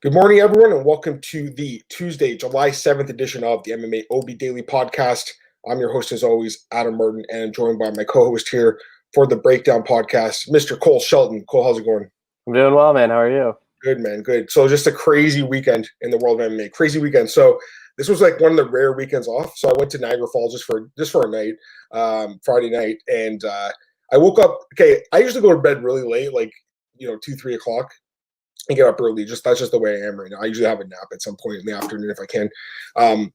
Good morning, everyone, and welcome to the Tuesday, July 7th edition of the MMA OB Daily Podcast. I'm your host, as always, Adam Martin, and I'm joined by my co-host here for the Breakdown Podcast, Mr. Cole Shelton. Cole, how's it going? I'm doing well, man. How are you? Good, man. Good. So just a crazy weekend in the world of MMA. Crazy weekend. So this was like one of the rare weekends off. So I went to Niagara Falls just for a night, Friday night, and I woke up. Okay, I usually go to bed really late, like 2-3 o'clock. And get up early. That's just the way I am right now. I usually have a nap at some point in the afternoon if I can.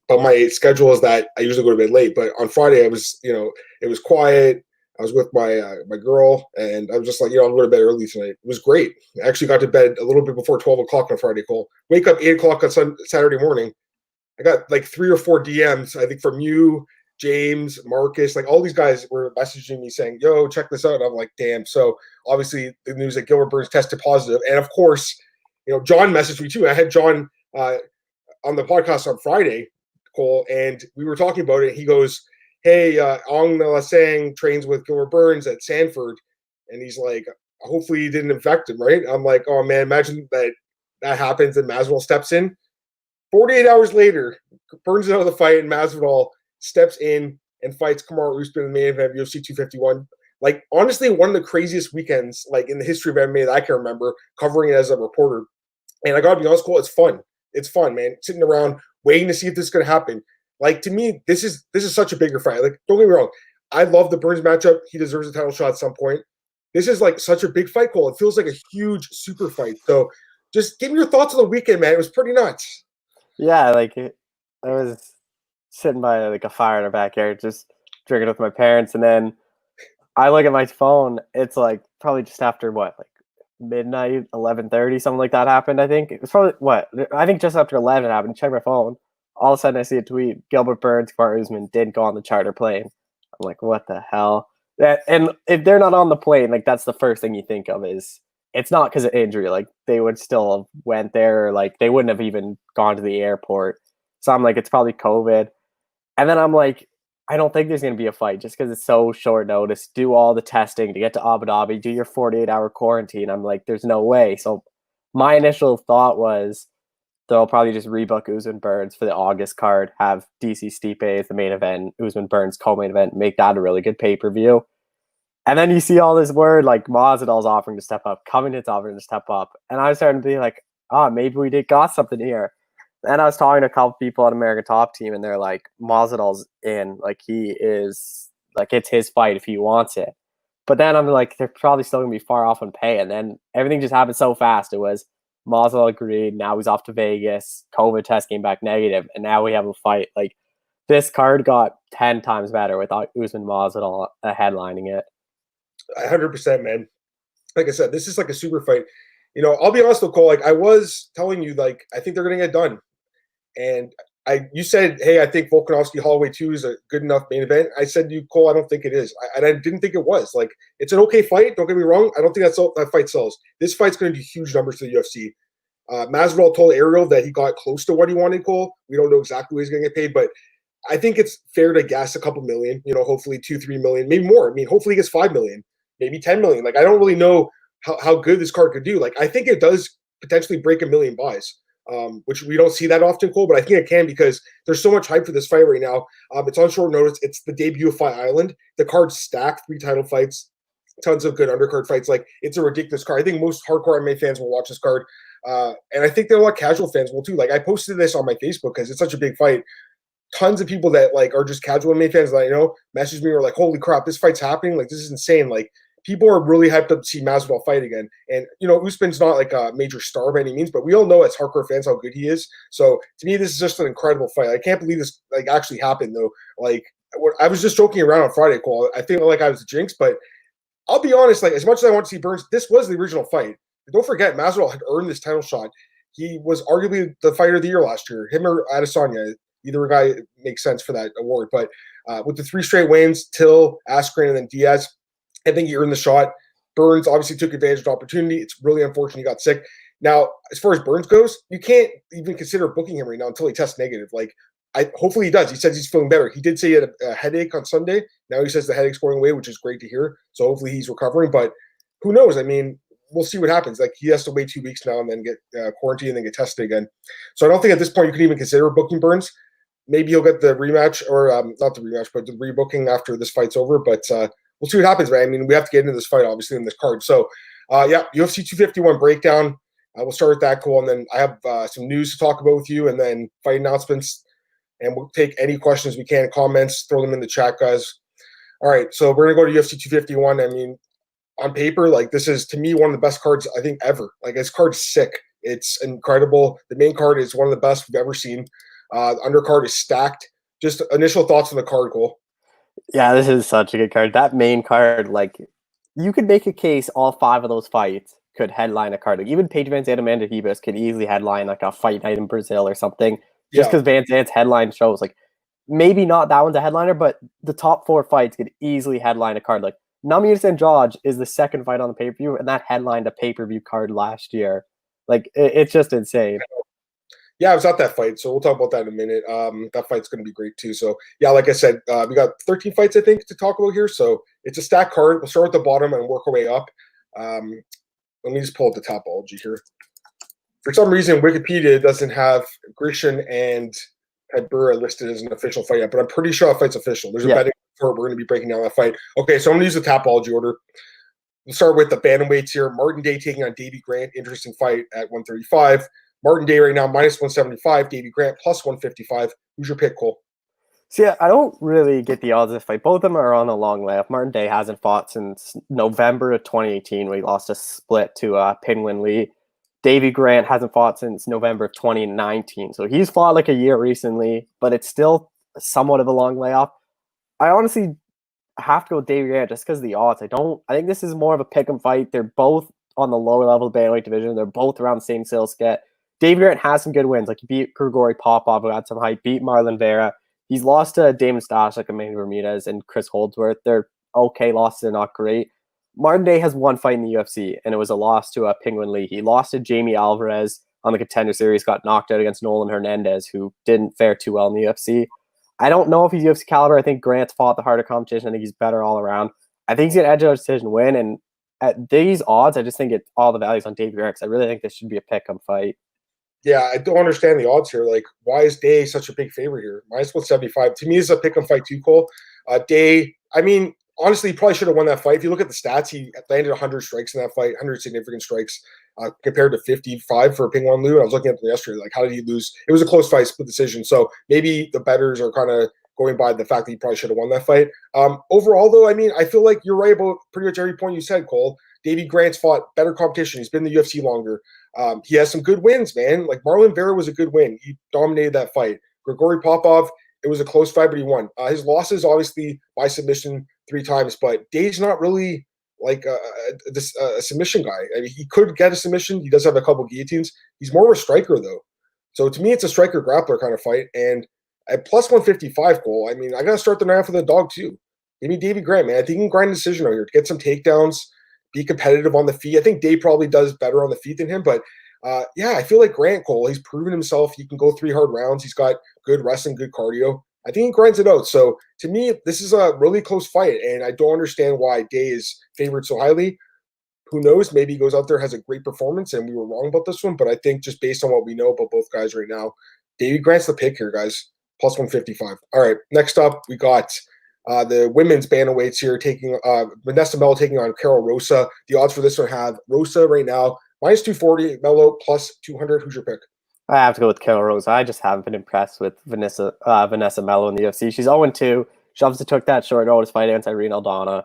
But my schedule is that I usually go to bed late. But on Friday, I was, it was quiet. I was with my girl, and I was just like, I'll go to bed early tonight. It was great. I actually got to bed a little bit before 12 o'clock on Friday, Cole. Wake up 8 o'clock on Saturday morning. I got like 3 or 4 DMs, I think, from you, James, Marcus, like all these guys were messaging me saying, yo, check this out. And I'm like, damn. So obviously the news that Gilbert Burns tested positive. And of course, John messaged me too. I had John on the podcast on Friday, Cole, and we were talking about it. He goes, hey, Ong Lasang trains with Gilbert Burns at Sanford. And he's like, hopefully he didn't infect him, right? I'm like, oh man, imagine that happens and Masvidal steps in. 48 hours later, Burns is out of the fight and Masvidal steps in and fights Kamaru Usman in the main event of UFC 251. Like, honestly, one of the craziest weekends, like, in the history of MMA that I can remember covering it as a reporter. And I gotta be honest, Cole, it's fun. It's fun, man. Sitting around waiting to see if this is gonna happen. Like, to me, this is such a bigger fight. Like, don't get me wrong. I love the Burns matchup. He deserves a title shot at some point. This is like such a big fight, Cole. It feels like a huge super fight. So just give me your thoughts on the weekend, man. It was pretty nuts. Yeah, like I was sitting by like a fire in our backyard, just drinking with my parents, and then I look at my phone. It's like probably just after midnight, 11:30, something like that happened. I think it was probably I think just after 11 happened. Check my phone. All of a sudden, I see a tweet: Gilbert Burns, Kamaru Usman didn't go on the charter plane. I'm like, what the hell? And if they're not on the plane, like that's the first thing you think of is it's not because of injury. Like they would still have went there. Or, like they wouldn't have even gone to the airport. So I'm like, it's probably COVID. And then I'm like, I don't think there's going to be a fight just because it's so short notice. Do all the testing to get to Abu Dhabi, do your 48-hour quarantine. I'm like, there's no way. So my initial thought was they'll probably just rebook Usman Burns for the August card, have DC Stipe as the main event, Usman Burns co-main event, make that a really good pay-per-view. And then you see all this word like Masvidal's offering to step up, Covington's offering to step up. And I was starting to be like, maybe we got something here. And I was talking to a couple people on American Top Team, and they're like, Masvidal's in. Like, he is, like, it's his fight if he wants it. But then I'm like, they're probably still going to be far off on pay. And then everything just happened so fast. It was Masvidal agreed. Now he's off to Vegas. COVID test came back negative. And now we have a fight. Like, this card got 10 times better without Usman Masvidal headlining it. 100%, man. Like I said, this is like a super fight. I'll be honest though, Cole, like I was telling you, like, I think they're going to get done. And you said, hey, I think Volkanovski Holloway 2 is a good enough main event. I said to you, Cole, I don't think it is. I didn't think it was. Like, it's an okay fight. Don't get me wrong. I don't think that fight sells. This fight's going to do huge numbers to the UFC. Masvidal told Ariel that he got close to what he wanted, Cole. We don't know exactly what he's going to get paid, but I think it's fair to guess a couple million, hopefully 2-3 million, maybe more. I mean, hopefully he gets 5 million, maybe 10 million. Like, I don't really know how good this card could do. Like, I think it does potentially break 1 million buys. Which we don't see that often, Cole, but I think it can because there's so much hype for this fight right now. It's on short notice. It's the debut of Fight Island. The card's stacked, 3 title fights, tons of good undercard fights. Like, it's a ridiculous card. I think most hardcore MMA fans will watch this card. And I think there are a lot of casual fans will too. Like, I posted this on my Facebook because it's such a big fight. Tons of people that like are just casual MMA fans that I know message me or like, holy crap, this fight's happening. Like, this is insane. Like, people are really hyped up to see Masvidal fight again. And, Usman's not like a major star by any means, but we all know as hardcore fans how good he is. So to me, this is just an incredible fight. I can't believe this like actually happened though. Like, I was just joking around on Friday, Cole. I think like I was a jinx, but I'll be honest, like as much as I want to see Burns, this was the original fight. Don't forget, Masvidal had earned this title shot. He was arguably the fighter of the year last year. Him or Adesanya, either guy makes sense for that award. But with the 3 straight wins, Till, Askren, and then Diaz, I think he earned the shot. Burns obviously took advantage of the opportunity. It's really unfortunate he got sick. Now, as far as Burns goes, you can't even consider booking him right now until he tests negative. Like, hopefully he does. He says he's feeling better. He did say he had a headache on Sunday. Now he says the headache's going away, which is great to hear. So hopefully he's recovering. But who knows? I mean, we'll see what happens. Like, he has to wait 2 weeks now and then get quarantined and then get tested again. So I don't think at this point you could even consider booking Burns. Maybe he'll get the rematch, or not the rematch, but the rebooking after this fight's over. But we'll see what happens, man. I mean, we have to get into this fight, obviously, in this card. So, yeah, UFC 251 breakdown. We'll start with that, Cole, and then I have some news to talk about with you, and then fight announcements, and we'll take any questions we can, comments, throw them in the chat, guys. All right, so we're going to go to UFC 251. I mean, on paper, like, this is, to me, one of the best cards, I think, ever. Like, this card's sick. It's incredible. The main card is one of the best we've ever seen. The undercard is stacked. Just initial thoughts on the card, Cole. Yeah, this is such a good card. That main card, like, you could make a case all 5 of those fights could headline a card. Like, even Paige VanZant and Amanda Ribas could easily headline like a fight night in Brazil or something. Just because VanZant's headline shows, like, maybe not that one's a headliner, but the top 4 fights could easily headline a card. Like, Namajunas Andrade is the second fight on the pay-per-view, and that headlined a pay-per-view card last year. Like, it's just insane. Yeah, I was at that fight, so we'll talk about that in a minute. That fight's going to be great too. So, yeah, like I said, we got 13 fights, I think, to talk about here. So it's a stacked card. We'll start at the bottom and work our way up. Let me just pull up the topology here. For some reason, Wikipedia doesn't have Grisham and Pedro listed as an official fight yet, but I'm pretty sure that fight's official. There's a betting report. We're going to be breaking down that fight. Okay, so I'm going to use the topology order. We'll start with the bantamweights here. Martin Day taking on Davy Grant. Interesting fight at 135. Martin Day right now minus 175. Davy Grant plus 155. Who's your pick, Cole? See, I don't really get the odds of this fight. Both of them are on a long layup. Martin Day hasn't fought since November of 2018 when he lost a split to Pinwin Lee. Davy Grant hasn't fought since November of 2019. So he's fought like a year recently, but it's still somewhat of a long layoff. I honestly have to go with Davy Grant just because of the odds. I think this is more of a pick'em fight. They're both on the lower level of the bantamweight division. They're both around the same skill set. Davy Grant has some good wins. Like, he beat Grigori Popov, who had some hype, beat Marlon Vera. He's lost to Damon Stach, like Amanda Ribas, and Chris Holdsworth. They're okay losses, they're not great. Martin Day has one fight in the UFC, and it was a loss to Pinwin Lee. He lost to Jamie Alvarez on the Contender Series, got knocked out against Nolan Hernandez, who didn't fare too well in the UFC. I don't know if he's UFC caliber. I think Grant's fought the harder competition. I think he's better all around. I think he's going to edge out a decision win, and at these odds, I just think all the values on Davy Grant, because I really think this should be a pick-em fight. Yeah, I don't understand the odds here. Like, why is Day such a big favorite here? Minus 175. To me, it's a pick-em fight too, Cole. Day, I mean, honestly, he probably should have won that fight. If you look at the stats, he landed 100 strikes in that fight, 100 significant strikes compared to 55 for Ping Wan Liu. I was looking at them yesterday. Like, how did he lose? It was a close fight, split decision. So maybe the bettors are kind of going by the fact that he probably should have won that fight. Overall, though, I mean, I feel like you're right about pretty much every point you said, Cole. Davy Grant's fought better competition. He's been in the UFC longer. He has some good wins, man. Like, Marlon Vera was a good win. He dominated that fight. Grigori Popov, it was a close fight, but he won. His losses, obviously, by submission 3 times, but Day's not really like a submission guy. I mean, he could get a submission. He does have a couple guillotines. He's more of a striker, though. So to me, it's a striker-grappler kind of fight. And at plus 155, Cole, I mean, I got to start the night off with a dog, too. Give me Davy Grant, man. I think he can grind a decision out here, get some takedowns, be competitive on the feet. I think Day probably does better on the feet than him, but yeah, I feel like Grant, Cole, he's proven himself. He can go 3 hard rounds. He's got good wrestling, good cardio. I think he grinds it out. So to me, this is a really close fight, and I don't understand why Day is favored so highly. Who knows? Maybe he goes out there, has a great performance, and we were wrong about this one, but I think just based on what we know about both guys right now, Davy Grant's the pick here, guys. Plus 155. All right, next up, we got the women's bantamweights here taking Vanessa Mello taking on Carol Rosa. The odds for this one have Rosa right now minus 240, Mello plus 200. Who's your pick? I have to go with Carol Rosa. I just haven't been impressed with Vanessa Mello in the UFC. She's 0-2. She obviously took that short notice fight against Irene Aldana,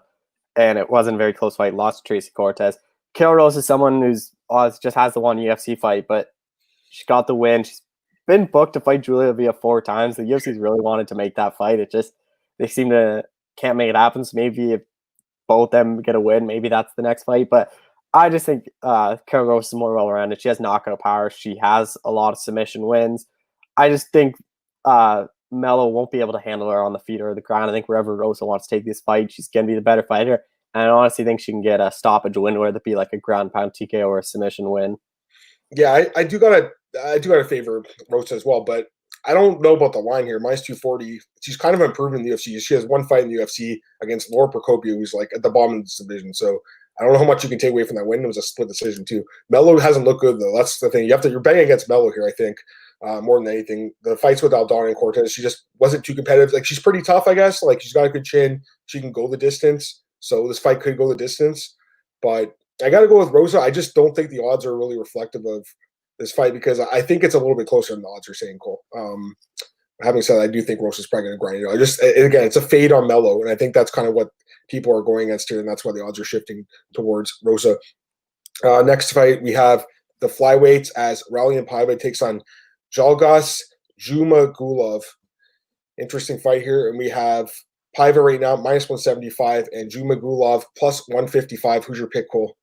and it wasn't a very close fight. Lost to Tracy Cortez. Carol Rosa is someone who's just has the one UFC fight, but she got the win. She's been booked to fight Julia Villa 4 times. The UFC's really wanted to make that fight. It just they seem to can't make it happen. So maybe if both them get a win, maybe that's the next fight. But I just think Carol Rosa is more well-rounded. She has knockout power. She has a lot of submission wins. I just think Mello won't be able to handle her on the feet or the ground. I think wherever Rosa wants to take this fight, she's going to be the better fighter. And I honestly think she can get a stoppage win, whether it be like a ground pound TKO or a submission win. Yeah, I do gotta favor Rosa as well, but I don't know about the line here. Minus 240. She's kind of improved in the UFC. She has one fight in the UFC against Laura Procopio, who's like at the bottom of this division. So I don't know how much you can take away from that win. It was a split decision too. Melo hasn't looked good though. That's the thing. You're betting against Melo here, I think, more than anything. The fights with Aldana and Cortez, she just wasn't too competitive. Like, she's pretty tough, I guess. Like, she's got a good chin. She can go the distance. So this fight could go the distance. But I got to go with Rosa. I just don't think the odds are really reflective of this fight because I think it's a little bit closer than the odds are saying, Cole. Having said that, I do think Rosa's probably going to grind it. Again, it's a fade on Melo, and I think that's kind of what people are going against here, and that's why the odds are shifting towards Rosa. Next fight, we have the flyweights as Raulian Paiva takes on Jalgas Jumagulov. Interesting fight here, and we have Paiva right now -175 and Jumagulov +155. Who's your pick, Cole?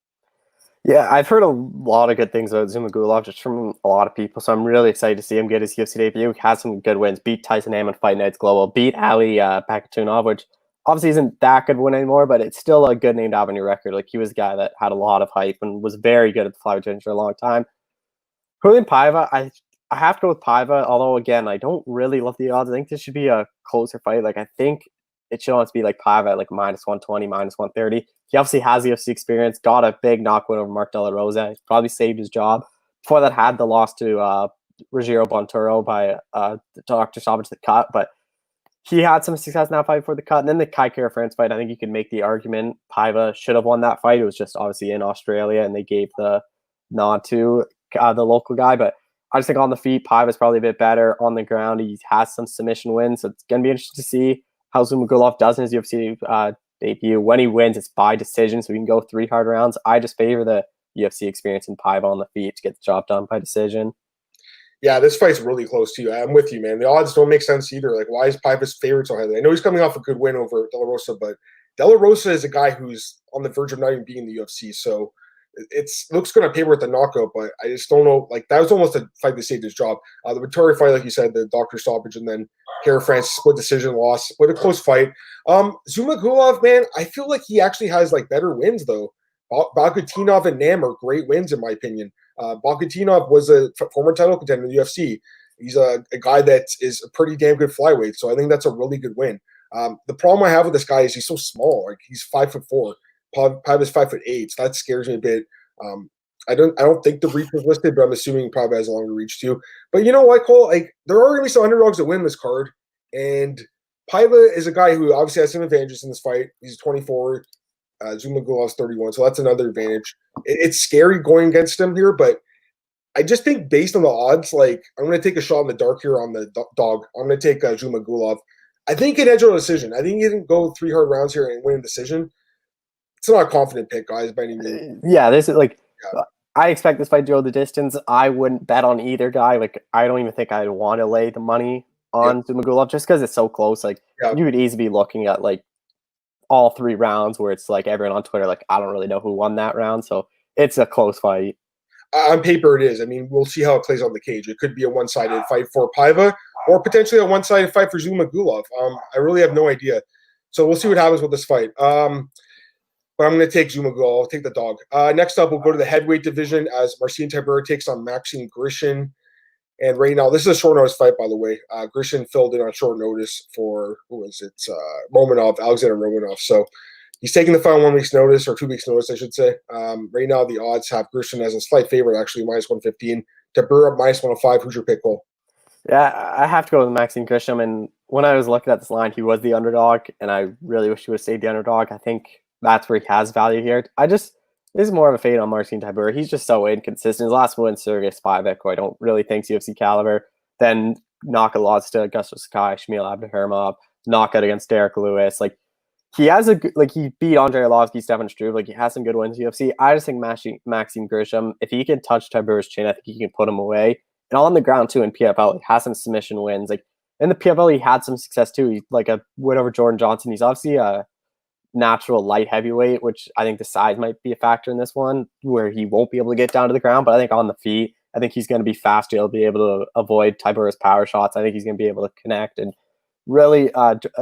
Yeah, I've heard a lot of good things about Zumagulov just from a lot of people, so I'm really excited to see him get his UFC debut. He has some good wins. Beat Tyson Am on Fight Nights Global. Beat Ali Pakatunov, which obviously isn't that good win anymore, but it's still a good name to have on your record. Like, he was a guy that had a lot of hype and was very good at the flyweight division for a long time. Raulian Paiva, I have to go with Paiva, although, again, I don't really love the odds. I think this should be a closer fight. Like, I think it should almost be like Paiva at like -120, -130. He obviously has UFC experience, got a big knock win over Mark De La Rosa. He's probably saved his job. Before that, had the loss to Rogério Bontouro by Dr. Savage the cut, but he had some success in that fight before the cut. And then the Kai Kara France fight, I think you could make the argument Paiva should have won that fight. It was just obviously in Australia, and they gave the nod to the local guy. But I just think on the feet, Paiva's probably a bit better. On the ground, he has some submission wins, so it's going to be interesting to see how Zumagulov does in his UFC debut. When he wins, it's by decision, so we can go 3 hard rounds. I just favor the UFC experience in Paiva on the feet to get the job done by decision. Yeah, this fight's really close to you. I'm with you, man. The odds don't make sense either. Like, why is Paiva's favorite so highly? I know he's coming off a good win over De La Rosa, but De La Rosa is a guy who's on the verge of not even being in the UFC, so looks going to paper at the knockout, but I just don't know. Like, that was almost a fight that saved his job. The Victoria fight, like you said, the doctor stoppage, and then Kara France split decision loss, but a close fight. Zumagulov, man, I feel like he actually has like better wins though. Bakutinov and Nam are great wins in my opinion. Bakutinov was a former title contender in the UFC. He's a guy that is a pretty damn good flyweight, so I think that's a really good win. The problem I have with this guy is he's so small. Like, he's 5'4". Paiva's 5'8", so that scares me a bit. I don't think the reach was listed, but I'm assuming Paiva has a longer reach too. But you know what, Cole? Like, there are going to be some underdogs that win this card, and Paiva is a guy who obviously has some advantages in this fight. He's 24. Zumagulov's 31, so that's another advantage. It's scary going against him here, but I just think based on the odds, like, I'm going to take a shot in the dark here on the dog. I'm going to take Zumagulov. I think he can edge on a decision. I think he can go 3 hard rounds here and win a decision. It's not a confident pick, guys, by any means. Yeah, this is like, I expect this fight to go the distance. I wouldn't bet on either guy. Like, I don't even think I'd want to lay the money on Zumagulov just because it's so close. Like, you could easily be looking at like all 3 rounds where it's like everyone on Twitter, like, I don't really know who won that round. So it's a close fight. On paper, it is. I mean, we'll see how it plays on the cage. It could be a one-sided fight for Paiva or potentially a one-sided fight for Zumagulov. I really have no idea. So we'll see what happens with this fight. But I'm going to take Zumagulov. I'll take the dog. Next up, we'll go to the heavyweight division as Marcin Tybura takes on Maxime Grishin. And right now, this is a short notice fight, by the way. Grishin filled in on short notice for, Romanov, Alexander Romanov. So he's taking the fight on 1 week's notice, or 2 weeks' notice, I should say. Right now, the odds have Grishin as a slight favorite, actually, -115. Tybura -105. Who's your pick, Cole? Yeah, I have to go with Maxime Grishin. And when I was looking at this line, he was the underdog, and I really wish he would have stayed the underdog. I think that's where he has value here. This is more of a fade on Marcin Tybura. He's just so inconsistent. His last win, Sergey Spivak, who I don't really think's UFC caliber. Then knockout loss to Augusto Sakai, Shamil Abdurahimov, knockout against Derek Lewis. Like, he has he beat Andrei Arlovsky, Stefan Struve. Like, he has some good wins in UFC. I just think Maxime Grishin, if he can touch Tybura's chin, I think he can put him away. And on the ground too in PFL, he has some submission wins. Like, in the PFL, he had some success too. He's like a win over Jordan Johnson. He's obviously a natural light heavyweight, which I think the size might be a factor in this one, where he won't be able to get down to the ground. But I think on the feet, I think he's going to be fast. He'll be able to avoid Tybura's power shots. I think he's going to be able to connect and really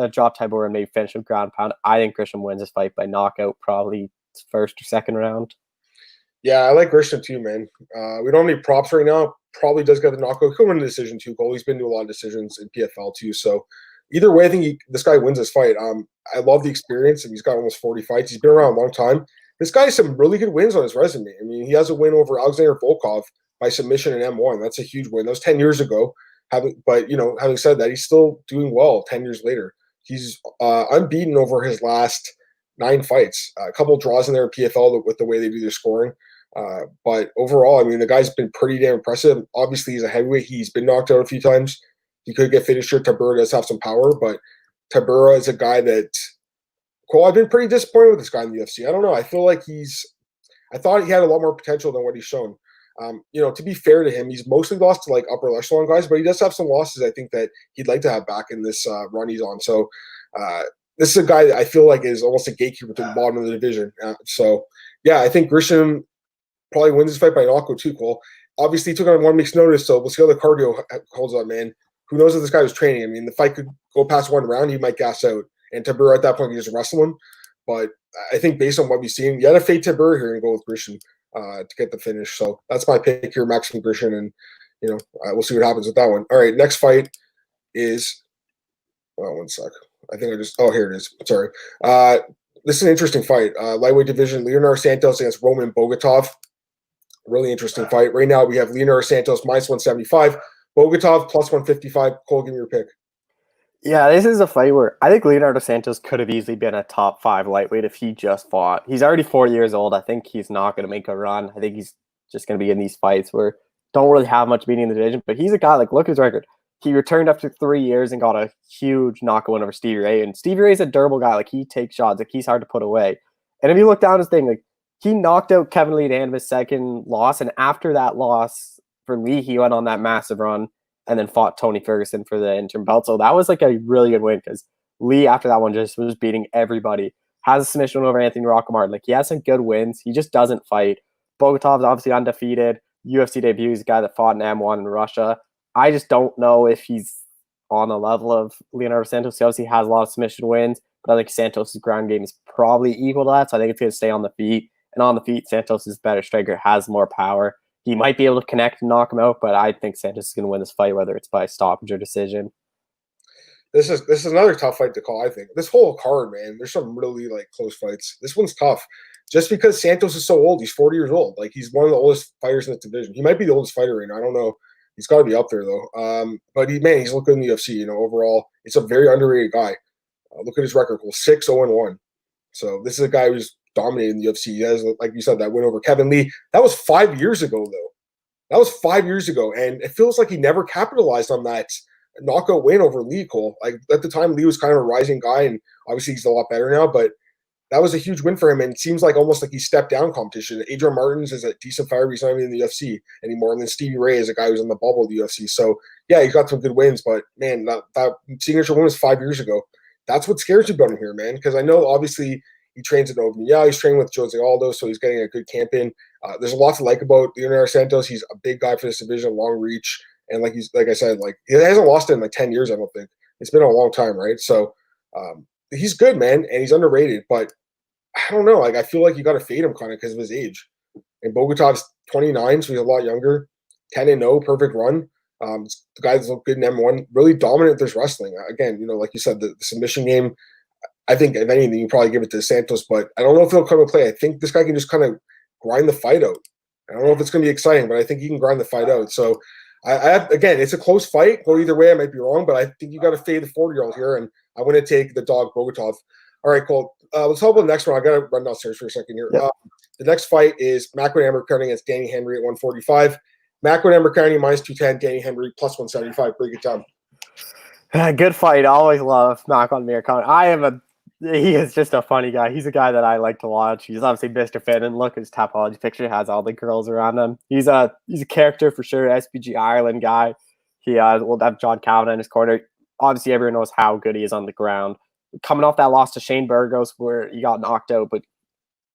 drop Tybura and maybe finish with ground pound. I think Grishin wins this fight by knockout, probably first or second round. Yeah, I like Grishin too, man. We don't have any props right now. Probably does get the knockout. Could win a decision too, Cole. He's been to a lot of decisions in PFL too. So either way, I think this guy wins this fight. I love the experience, and he's got almost 40 fights. He's been around a long time. this guy has some really good wins on his resume. I mean, he has a win over Alexander Volkov by submission in M1. That's a huge win. That was 10 years ago. But having said that, he's still doing well 10 years later. He's unbeaten over his last 9 fights. A couple draws in there in PFL with the way they do their scoring. But overall, I mean, the guy's been pretty damn impressive. Obviously, he's a heavyweight. He's been knocked out a few times. He could get finished here. Tybura does have some power, but Tybura is a guy that Cole, I've been pretty disappointed with this guy in the UFC. I don't know. I feel like I thought he had a lot more potential than what he's shown. To be fair to him, he's mostly lost to like upper echelon guys, but he does have some losses I think that he'd like to have back in this run he's on. So this is a guy that I feel like is almost a gatekeeper to the bottom of the division. I think Grisham probably wins this fight by knockout too, Cole. Obviously, he took on 1 week's notice, so we'll see how the cardio holds up, man. Who knows if this guy was training? I mean, the fight could go past 1 round, he might gas out. And Tybura at that point, he just wrestle him. But I think based on what we've seen, you got to fade Tybura here and go with Grisham to get the finish. So that's my pick here, Max and Grisham, and we'll see what happens with that one. All right, next fight is. Oh, 1 sec. I think here it is. Sorry. This is an interesting fight. Lightweight division: Leonardo Santos against Roman Bogatov. Really interesting fight. Right now we have Leonardo Santos minus 175, Bogatov plus 155. Cole, give me your pick. Yeah, this is a fight where I think Leonardo Santos could have easily been a top 5 lightweight if he just fought. He's already 40 years old. I think he's not going to make a run. I think he's just going to be in these fights where don't really have much meaning in the division. But he's a guy, like, look at his record. He returned after 3 years and got a huge knockout win over Stevie Ray. And Stevie Ray's a durable guy. Like, he takes shots. Like, he's hard to put away. And if you look down his thing, like, he knocked out Kevin Lee at the end of his second loss. And after that loss for Lee, he went on that massive run and then fought Tony Ferguson for the interim belt. So that was like a really good win because Lee, after that one, just was beating everybody. Has a submission win over Anthony Rockmart. Like, he has some good wins. He just doesn't fight. Bogatov's obviously undefeated. UFC debut. He's a guy that fought in M1 in Russia. I just don't know if he's on the level of Leonardo Santos. He obviously has a lot of submission wins, but I think Santos' ground game is probably equal to that. So I think it's going to stay on the feet. And on the feet, Santos is better striker, has more power. He might be able to connect and knock him out, but I think Santos is going to win this fight, whether it's by stoppage or decision. This is another tough fight to call, I think. This whole card, man, there's some really close fights. This one's tough. Just because Santos is so old, he's 40 years old. Like, he's one of the oldest fighters in this division. He might be the oldest fighter right now. I don't know. He's got to be up there though. But he's looked good in the UFC. Overall, it's a very underrated guy. Look at his record: 6-0-1. So this is a guy who's dominated in the UFC. He has, like you said, that win over Kevin Lee. That was 5 years ago, though. That was 5 years ago, and it feels like he never capitalized on that knockout win over Lee, Cole. Like, at the time, Lee was kind of a rising guy, and obviously he's a lot better now, but that was a huge win for him, and it seems like almost like he stepped down competition. Adrian Martins is a decent fighter, but he's not even in the UFC anymore, and then Stevie Ray is a guy who's on the bubble of the UFC. So, yeah, he's got some good wins, but, man, that signature win was 5 years ago. That's what scares you about him here, man, because I know, obviously, he trains at Open. Yeah, he's training with Jose Aldo, so he's getting a good camp in. There's a lot to like about Leonardo Santos. He's a big guy for this division, long reach, and like I said, he hasn't lost it in 10 years. I don't think it's been a long time, right? So he's good, man, and he's underrated. But I don't know. I feel like you got to fade him kind of because of his age. And Bogatov's 29, so he's a lot younger. 10-0, perfect run. The guys look good in M1. Really dominant with his wrestling. Again, like you said, the submission game. I think, if anything, you probably give it to Santos, but I don't know if he'll come and play. I think this guy can just kind of grind the fight out. I don't know if it's going to be exciting, but I think he can grind the fight out. So, again, it's a close fight. Go either way. I might be wrong, but I think you got to fade the 40-year-old here, and I'm going to take the dog Bogatov. All right, Cole. Let's talk about the next one. I got to run downstairs for a second here. Yep. The next fight is Makwan Amirkhani against Danny Henry at 145. Makwan Amirkhani minus 210, Danny Henry plus 175. Break it down. Good fight. I always love Makwan Amirkhani. He is just a funny guy. He's a guy that I like to watch. He's obviously Mr. Fit, and look, his Tapology picture has all the girls around him. He's a character for sure. SPG Ireland guy. He will have John Calvin in his corner. Obviously, everyone knows how good he is on the ground. Coming off that loss to Shane Burgos, where he got knocked out, but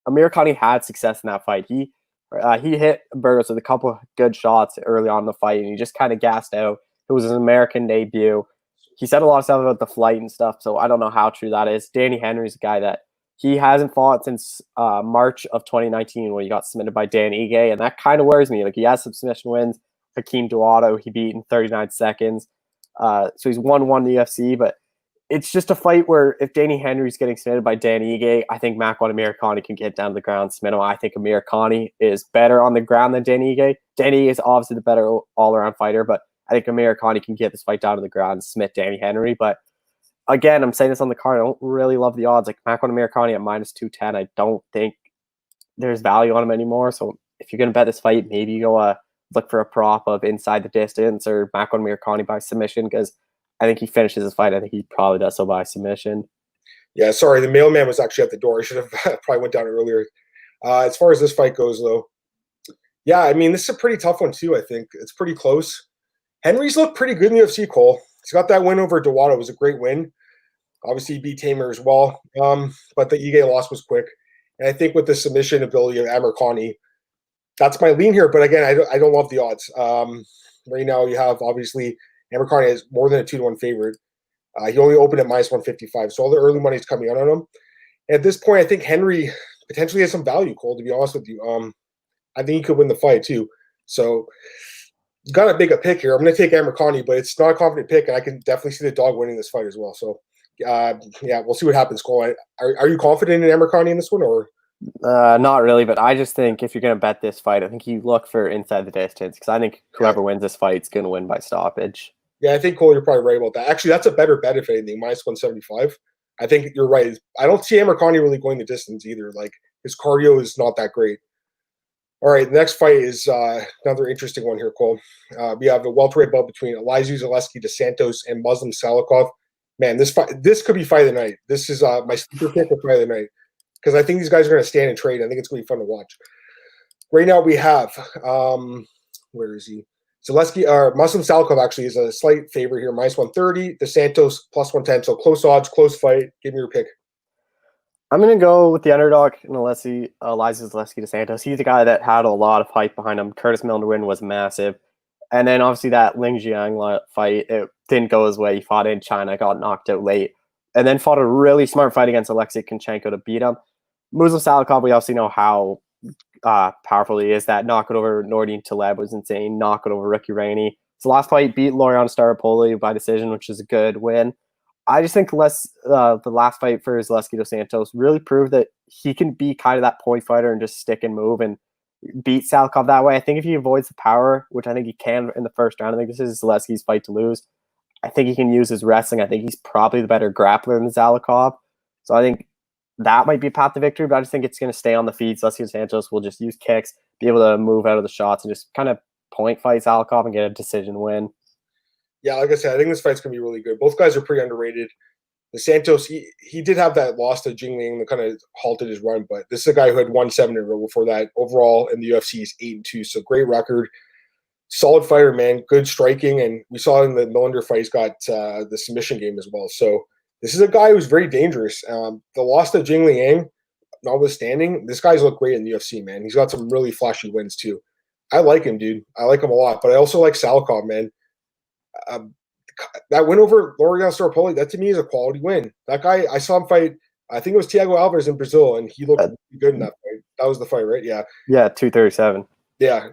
Amirkhani had success in that fight. He hit Burgos with a couple of good shots early on in the fight, and he just kind of gassed out. It was his American debut. He said a lot of stuff about the flight and stuff, so I don't know how true that is. Danny Henry's a guy that he hasn't fought since March of 2019 when he got submitted by Dan Ige, and that kind of worries me. Like, he has some submission wins. Hakeem Duato, he beat in 39 seconds. So he's 1-1 in the UFC, but it's just a fight where if Danny Henry's getting submitted by Dan Ige, I think Makwan Amirkhani can get down to the ground, submit him. I think Amirkhani is better on the ground than Danny Ige. Danny Ige is obviously the better all-around fighter, but I think Amirkhani can get this fight down to the ground and submit Danny Henry. But again, I'm saying this on the card, I don't really love the odds. Like Makwan Amirkhani at minus 210, I don't think there's value on him anymore. So if you're going to bet this fight, maybe you go look for a prop of inside the distance or Makwan Amirkhani by submission, because I think he finishes his fight. I think he probably does so by submission. Yeah, sorry, the mailman was actually at the door. I should have probably went down earlier. As far as this fight goes, though, yeah, I mean, this is a pretty tough one, too, I think. It's pretty close. Henry's looked pretty good in the UFC, Cole. He's got that win over Dewada. It was a great win. Obviously, he beat Tamer as well. But the Ige loss was quick. And I think with the submission ability of Amirkhani, that's my lean here. But again, I don't love the odds. Right now, you have, obviously, Amirkhani is more than a 2-1 favorite. He only opened at minus 155. So all the early money is coming out on him. At this point, I think Henry potentially has some value, Cole, to be honest with you. I think he could win the fight, too. So got to make a pick here. I'm going to take Amirkhani, but it's not a confident pick, and I can definitely see the dog winning this fight as well. So, yeah, we'll see what happens, Cole. Are you confident in Amirkhani in this one, or? Not really, but I just think if you're going to bet this fight, I think you look for inside the distance, because I think whoever wins this fight is going to win by stoppage. Yeah, I think, Cole, you're probably right about that. Actually, that's a better bet, if anything, minus 175. I think you're right. I don't see Amirkhani really going the distance either. Like, his cardio is not that great. All right, the next fight is another interesting one here, Cole. We have a welterweight bout between Elizeu Zaleski dos Santos and Muslim Salikov. Man, this could be fight of the night. This is my sleeper pick for fight of the night, because I think these guys are going to stand and trade. I think it's going to be fun to watch. Right now we have, where is he? Zaleski, or Muslim Salikov actually is a slight favorite here, minus 130. Dos Santos plus 110. So close odds, close fight. Give me your pick. I'm going to go with the underdog, Elizeu Zaleski dos Santos. He's the guy that had a lot of hype behind him. Curtis Milner win was massive. And then obviously that Ling Jiang fight, it didn't go his way. He fought in China, got knocked out late, and then fought a really smart fight against Alexei Kunchenko to beat him. Muslim Salikov, we obviously know how powerful he is. That knockout over Nordine Taleb was insane. Knockout over Ricky Rainey. His last fight beat Lorian Staropoli by decision, which is a good win. I just think the last fight for Zaleski dos Santos really proved that he can be kind of that point fighter and just stick and move and beat Salikov that way. I think if he avoids the power, which I think he can in the first round, I think this is Zaleski's fight to lose. I think he can use his wrestling. I think he's probably the better grappler than Salikov. So I think that might be a path to victory, but I just think it's going to stay on the feet. Zaleski dos Santos will just use kicks, be able to move out of the shots, and just kind of point fight Salikov and get a decision win. Yeah, like I said, I think this fight's going to be really good. Both guys are pretty underrated. The Santos, he did have that loss to Jingling that kind of halted his run, but this is a guy who had won 7 in a row before that. Overall in the UFC, he's 8-2, so great record. Solid fighter, man. Good striking, and we saw in the Millender fight, he's got the submission game as well. So this is a guy who's very dangerous. The loss to Jingling Yang, notwithstanding, this guy's looked great in the UFC, man. He's got some really flashy wins too. I like him, dude. I like him a lot, but I also like Salikov, man. That win over Lorian Staropoli, that to me is a quality win. That guy, I saw him fight, I think it was Thiago Alvarez in Brazil, and he looked good in that fight. That was the fight, right? Yeah. Yeah, 237. Yeah,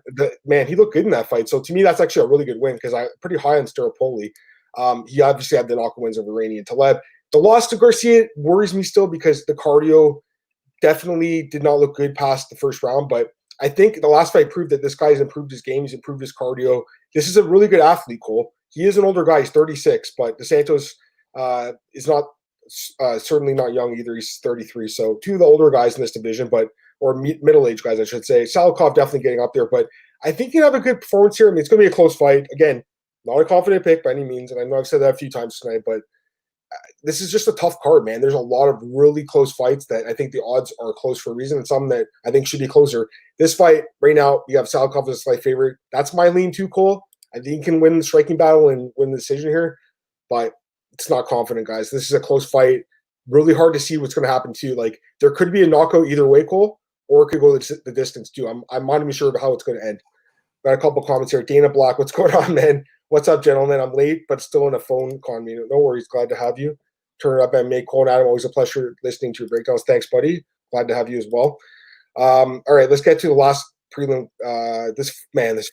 man, he looked good in that fight. So to me, that's actually a really good win, because I'm pretty high on Staropoli. He obviously had the knockout wins over Rainey and Taleb. The loss to Garcia worries me still, because the cardio definitely did not look good past the first round, but I think the last fight proved that this guy has improved his game. He's improved his cardio. This is a really good athlete, Cole. He is an older guy. He's 36, but Dos Santos is not certainly not young either. He's 33. So two of the older guys in this division, or middle-aged guys, I should say. Salikov definitely getting up there, but I think he can have a good performance here. I mean, it's going to be a close fight. Again, not a confident pick by any means, and I know I've said that a few times tonight, but this is just a tough card, man. There's a lot of really close fights that I think the odds are close for a reason, and some that I think should be closer. This fight, right now, you have Salikov as a slight favorite. That's my lean too, Cole. I think he can win the striking battle and win the decision here, but it's not confident, guys. This is a close fight. Really hard to see what's going to happen too. Like, there could be a knockout either way, Cole, or it could go the distance too. I'm not even sure how it's going to end. Got a couple comments here. Dana Black, what's going on, man? What's up, gentlemen? I'm late, but still on a phone call me. No worries. Glad to have you. Turn it up and make Cole and Adam. Always a pleasure listening to your breakdowns. Thanks, buddy. Glad to have you as well. All right, let's get to the last prelim. This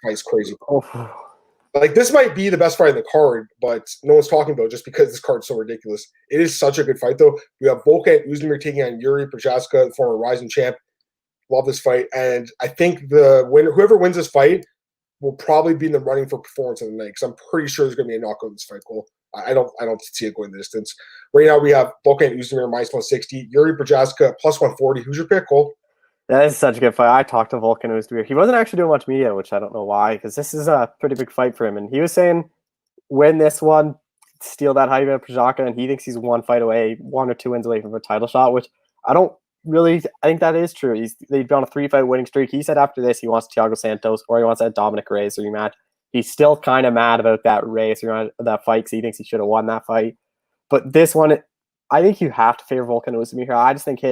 fight's crazy. Oh. Like, this might be the best fight in the card, but no one's talking about it just because this card's so ridiculous. It is such a good fight, though. We have Volkan Oezdemir taking on Yuri Prochazka, the former Rising champ. Love this fight. And I think the winner, whoever wins this fight, will probably be in the running for performance of the night, because I'm pretty sure there's going to be a knockout in this fight, Cole. I don't see it going the distance. Right now, we have Volkan Oezdemir minus 160, Yuri Prochazka plus 140. Who's your pick, Cole? That is such a good fight. I talked to Volkan Oezdemir. He wasn't actually doing much media, which I don't know why, because this is a pretty big fight for him. And he was saying, win this one, steal that height of Prochazka, and he thinks he's one fight away, 1 or 2 wins away from a title shot, which I think that is true. They've been on a 3-fight winning streak. He said after this he wants Thiago Santos or he wants that Dominick Reyes rematch. He's still kind of mad about that Reyes rematch, that fight, because he thinks he should have won that fight. But this one, I think you have to favor Volkan Oezdemir here. I just think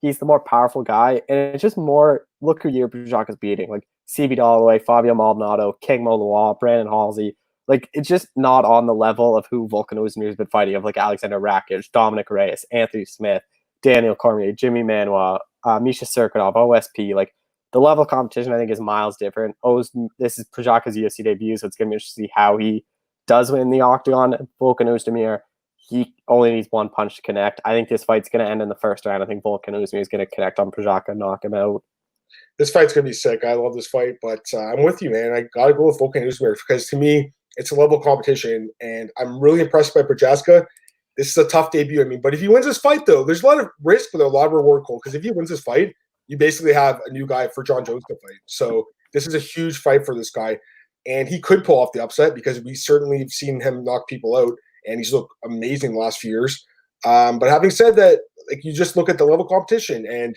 he's the more powerful guy, and it's just more, look who Yuri Prochazka's beating. Like, CB Holloway, Fabio Maldonado, King Mo Lawal, Brandon Halsey. Like, it's just not on the level of who Volkan Oezdemir has been fighting, of like Alexander Rakic, Dominick Reyes, Anthony Smith, Daniel Cormier, Jimmy Manuwa, Misha Serkinov, OSP. Like, the level of competition, I think, is miles different. This is Prochazka's UFC debut, so it's going to be interesting to see how he does win the octagon. Volkan Oezdemir, he only needs one punch to connect. I think this fight's going to end in the first round. I think Volkan Oezdemir is going to connect on Prochazka and knock him out. This fight's going to be sick. I love this fight, but I'm with you, man. I got to go with Volkan Oezdemir, because to me, it's a level of competition, and I'm really impressed by Prochazka. This is a tough debut. I mean, but if he wins this fight, though, there's a lot of risk, but a lot of reward, Cole, because if he wins this fight, you basically have a new guy for John Jones to fight. So this is a huge fight for this guy, and he could pull off the upset, because we certainly have seen him knock people out, and he's looked amazing the last few years. But having said that, like, you just look at the level of competition, and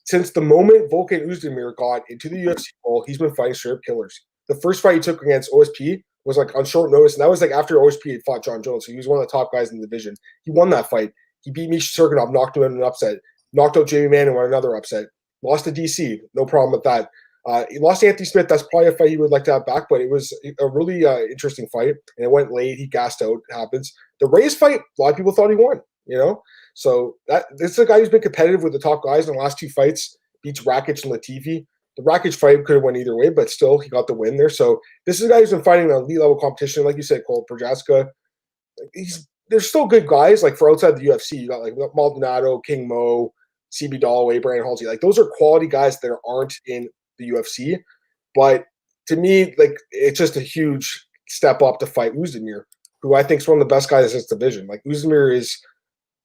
since the moment Volkan Oezdemir got into the UFC, Cole, he's been fighting straight up killers. The first fight he took against OSP was like on short notice, and that was like after OSP had fought John Jones, so he was one of the top guys in the division. He won that fight. He beat Misha Serkinov, knocked him in an upset, knocked out Jamie Mann in another upset, lost to DC, no problem with that. He lost to Anthony Smith. That's probably a fight he would like to have back, but it was a really interesting fight, and it went late. He gassed out. It happens. The Reyes fight, a lot of people thought he won, So this is a guy who's been competitive with the top guys in the last 2 fights, beats Rakic and Latifi. The Rakic fight could have went either way, but still, he got the win there. So this is a guy who's been fighting an elite level competition. Like you said, Cole, Prochazka, there's still good guys. Like, for outside the UFC, you got like Maldonado, King Mo, CB Holloway, Brandon Halsey. Like, those are quality guys that aren't in the UFC. But to me, like, it's just a huge step up to fight Oezdemir, who I think is one of the best guys in this division. Like, Oezdemir is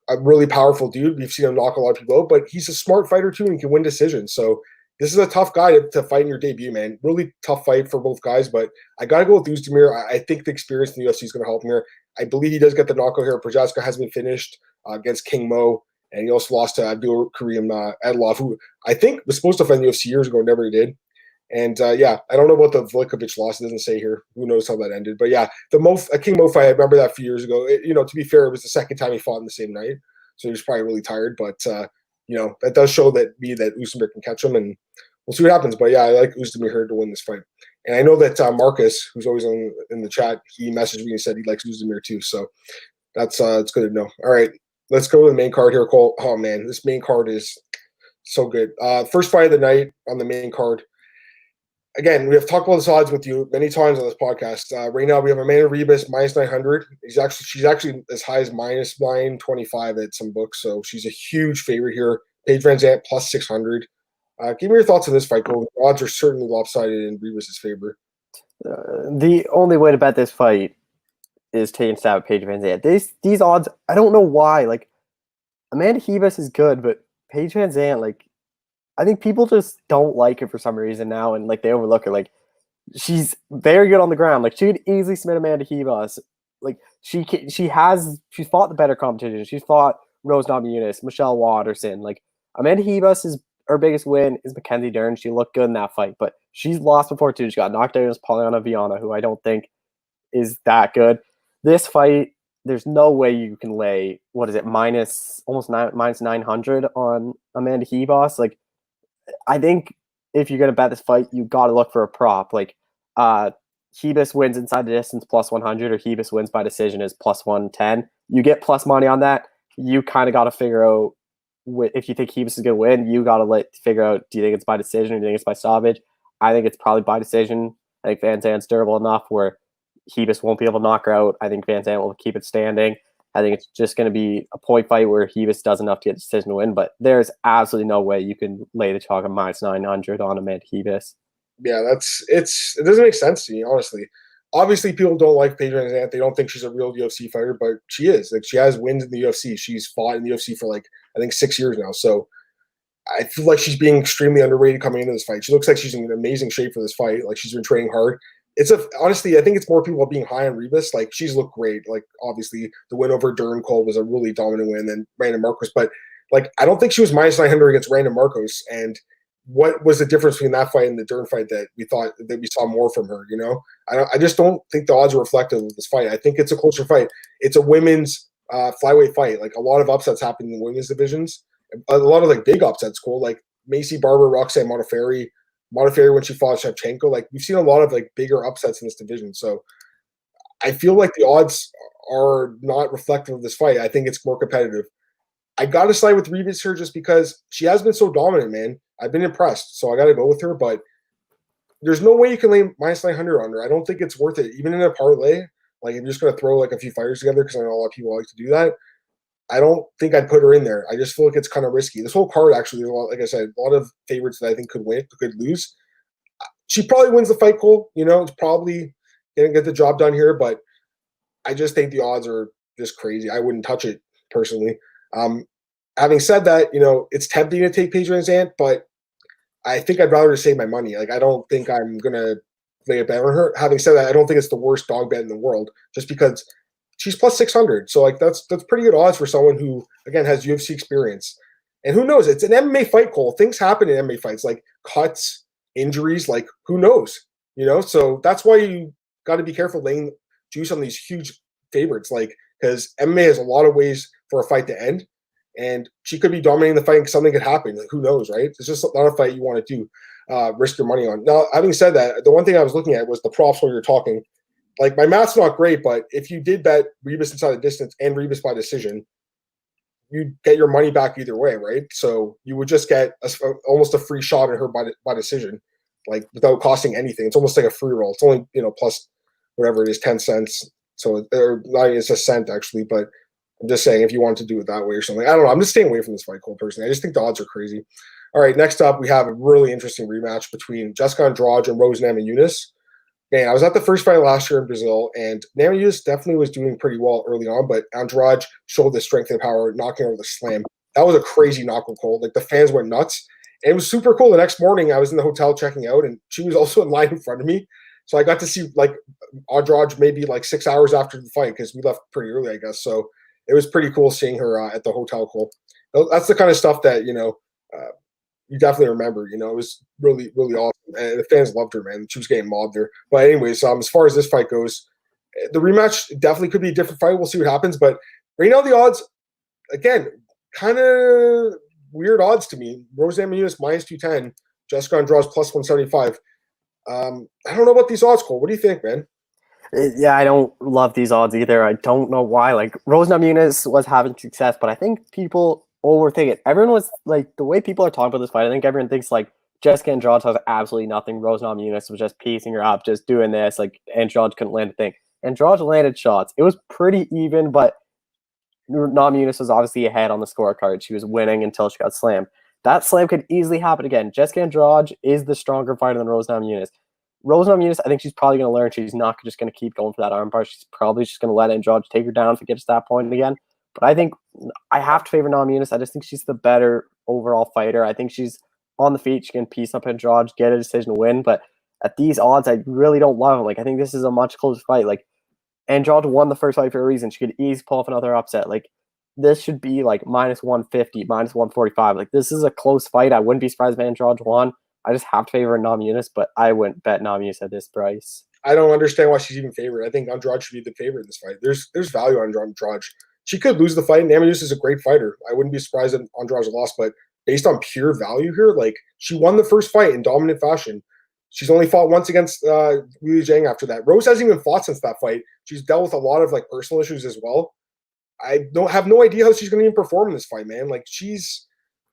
a really powerful dude. We've seen him knock a lot of people out, but he's a smart fighter too, and he can win decisions. So this is a tough guy to fight in your debut, man. Really tough fight for both guys, but I got to go with Oezdemir. I think the experience in the UFC is going to help him here. I believe he does get the knockout here. Prochazka has been finished against King Mo, and he also lost to Abdul Karim Adlov, who I think was supposed to fight in the UFC years ago, never did. And I don't know about the Volkovic loss. It doesn't say here. Who knows how that ended? But yeah, the King Mo fight, I remember that a few years ago. To be fair, it was the second time he fought in the same night, so he was probably really tired. But that does show that Oezdemir can catch him, and we'll see what happens. But yeah, I like Oezdemir here to win this fight. And I know that Marcus, who's always in the chat, he messaged me and said he likes Oezdemir too. So that's it's good to know. All right, let's go to the main card here, Cole. Oh man, this main card is so good. First fight of the night on the main card. Again, we have talked about the odds with you many times on this podcast. Right now, we have Amanda Ribas minus 900. She's actually as high as minus 925 at some books, so she's a huge favorite here. Paige VanZant plus 600. Give me your thoughts on this fight, Cole. The odds are certainly lopsided in Ribas' favor. The only way to bet this fight is taking a stab at Paige VanZant. These odds, I don't know why. Like, Amanda Ribas is good, but Paige VanZant, like, I think people just don't like her for some reason now, and like they overlook her. Like, she's very good on the ground. Like, she could easily submit Amanda Ribas. Like, she's fought the better competition. She's fought Rose Namajunas, Michelle Watterson. Like, Amanda Ribas is her biggest win is Mackenzie Dern. She looked good in that fight, but she's lost before too. She got knocked out against Poliana Viana, who I don't think is that good. This fight, there's no way you can lay minus 900 on Amanda Ribas. Like, I think if you're gonna bet this fight, you got to look for a prop. Like, Ribas wins inside the distance plus 100, or Ribas wins by decision is plus 110. You get plus money on that. You kind of got to figure out if you think Ribas is gonna win. You got to figure out, do you think it's by decision or do you think it's by stoppage? I think it's probably by decision. I think VanZant's durable enough where Ribas won't be able to knock her out. I think VanZant will keep it standing. I think it's just going to be a point fight where Ribas does enough to get the decision to win, but there's absolutely no way you can lay the chalk of -900 on Amanda Ribas. Yeah, it doesn't make sense to me, honestly. Obviously, people don't like Paige VanZant. They don't think she's a real UFC fighter, but she is. Like, she has wins in the UFC. She's fought in the UFC for like, I think 6 years now. So I feel like she's being extremely underrated coming into this fight. She looks like she's in amazing shape for this fight. Like, she's been training hard. Honestly, I think it's more people being high on Ribas. Like, she's looked great. Like, obviously, the win over Dern Cole was a really dominant win, and Brandon Marcos. But like, I don't think she was -900 against Brandon Marcos. And what was the difference between that fight and the Dern fight that we saw more from her? You know, I just don't think the odds are reflective of this fight. I think it's a closer fight. It's a women's flyweight fight. Like, a lot of upsets happen in the women's divisions. A lot of like big upsets, Cole. Like Macy Barber, Roxanne Modafferi when she fought Shevchenko. Like, we've seen a lot of like bigger upsets in this division. So I feel like the odds are not reflective of this fight. I think it's more competitive. I got to side with Ribas here just because she has been so dominant, man. I've been impressed, so I got to go with her. But there's no way you can lay -900 on her. I don't think it's worth it, even in a parlay. Like, if you're just going to throw like a few fighters together, because I know a lot of people like to do that. I don't think I'd put her in there. I just feel like it's kind of risky. This whole card, actually, there's a lot, like I said, a lot of favorites that I think could win, could lose. She probably wins the fight, Cole. You know, it's probably going to get the job done here, but I just think the odds are just crazy. I wouldn't touch it personally. Having said that, you know, it's tempting to take Paige VanZant, but I think I'd rather just save my money. Like, I don't think I'm going to lay a bet on her. Having said that, I don't think it's the worst dog bet in the world, just because she's +600. So, like, that's pretty good odds for someone who, again, has UFC experience. And who knows? It's an MMA fight, Cole. Things happen in MMA fights, like cuts, injuries, like, who knows? You know? So that's why you got to be careful laying juice on these huge favorites, like, because MMA has a lot of ways for a fight to end. And she could be dominating the fight and something could happen. Like, who knows, right? It's just not a fight you want to do, risk your money on. Now, having said that, the one thing I was looking at was the props while you're talking. Like, my math's not great, but if you did bet Ribas inside the distance and Ribas by decision, you'd get your money back either way, right? So you would just get almost a free shot at her by decision, like, without costing anything. It's almost like a free roll. It's only, you know, plus whatever it is, 10 cents. So, or not, it's a cent actually, but I'm just saying if you want to do it that way or something. I don't know. I'm just staying away from this fight, Cole, personally. I just think the odds are crazy. All right, next up, we have a really interesting rematch between Jessica Andrade and Rose Namajunas. Man, I was at the first fight last year in Brazil, and Namajunas definitely was doing pretty well early on, but Andrade showed the strength and power, knocking her with a slam. That was a crazy knockout, Cole. Like, the fans went nuts. And it was super cool. The next morning, I was in the hotel checking out, and she was also in line in front of me. So I got to see, like, Andrade maybe like 6 hours after the fight, because we left pretty early, I guess. So it was pretty cool seeing her at the hotel, Cole. That's the kind of stuff that, you know, you definitely remember. You know, it was really, really awesome. And the fans loved her, man. She was getting mobbed there. But anyways, as far as this fight goes, the rematch definitely could be a different fight. We'll see what happens. But right now, the odds, again, kind of weird odds to me. Rose Namajunas -210, Jessica Andrade +175. I don't know about these odds, Cole. What do you think, man? Yeah, I don't love these odds either. I don't know why. Like, Rose Namajunas was having success, but I think people overthink it. Everyone was like, the way people are talking about this fight, I think everyone thinks like Jessica Andrade has absolutely nothing. Rose Namajunas was just piecing her up, just doing this. Like, Andrade couldn't land a thing. Andrade landed shots. It was pretty even, but Namajunas was obviously ahead on the scorecard. She was winning until she got slammed. That slam could easily happen again. Jessica Andrade is the stronger fighter than Rose Namajunas. Rose Namajunas, I think she's probably going to learn she's not just going to keep going for that armbar. She's probably just going to let Andrade take her down if it gets to that point again. But I think I have to favor Namajunas. I just think she's the better overall fighter. I think she's on the feet. She can piece up Andrade, get a decision to win. But at these odds, I really don't love them. Like, I think this is a much closer fight. Like, Andrade won the first fight for a reason. She could easily pull off another upset. Like, this should be like -150, -145. Like, this is a close fight. I wouldn't be surprised if Andrade won. I just have to favor Namajunas, but I wouldn't bet Namajunas at this price. I don't understand why she's even favored. I think Andrade should be the favorite in this fight. There's value on Andrade. She could lose the fight. Namajunas is a great fighter. I wouldn't be surprised if Andrade lost, but based on pure value here, like, she won the first fight in dominant fashion. She's only fought once against Weili Zhang after that. Rose hasn't even fought since that fight. She's dealt with a lot of like personal issues as well. I don't have no idea how she's going to even perform in this fight, man. Like, she's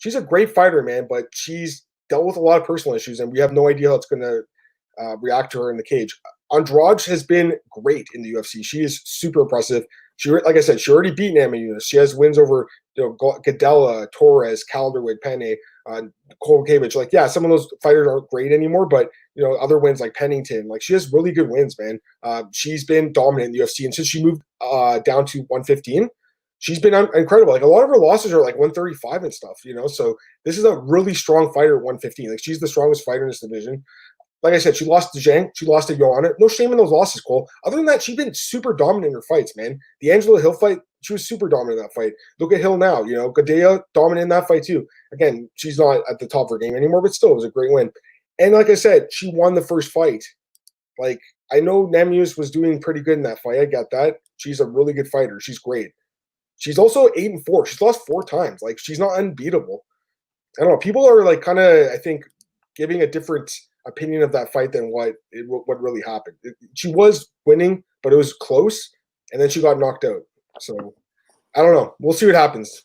a great fighter, man, but she's dealt with a lot of personal issues, and we have no idea how it's going to react to her in the cage. Andrade has been great in the UFC. She is super impressive. She, like I said, she already beat Namajunas. She has wins over Gadelha, Torres, Calderwood, Penne, Cole Cavage. Like, yeah, some of those fighters aren't great anymore, but other wins like Pennington. Like, she has really good wins, man. She's been dominant in the UFC, and since she moved down to 115, she's been incredible. Like, a lot of her losses are like 135 and stuff. So this is a really strong fighter at 115. Like, she's the strongest fighter in this division. Like I said, she lost to Zhang. She lost to Xiaonan. No shame in those losses, Cole. Other than that, she's been super dominant in her fights, man. The Angela Hill fight, she was super dominant in that fight. Look at Hill now. Gadelha dominant in that fight too. Again, she's not at the top of her game anymore, but still, it was a great win. And like I said, she won the first fight. Like, I know Namajunas was doing pretty good in that fight. I get that. She's a really good fighter. She's great. She's also 8-4. She's lost 4 times. Like, she's not unbeatable. I don't know. People are like kind of, I think, giving a different opinion of that fight than what really happened. She was winning, but it was close, and then she got knocked out. So I don't know. We'll see what happens.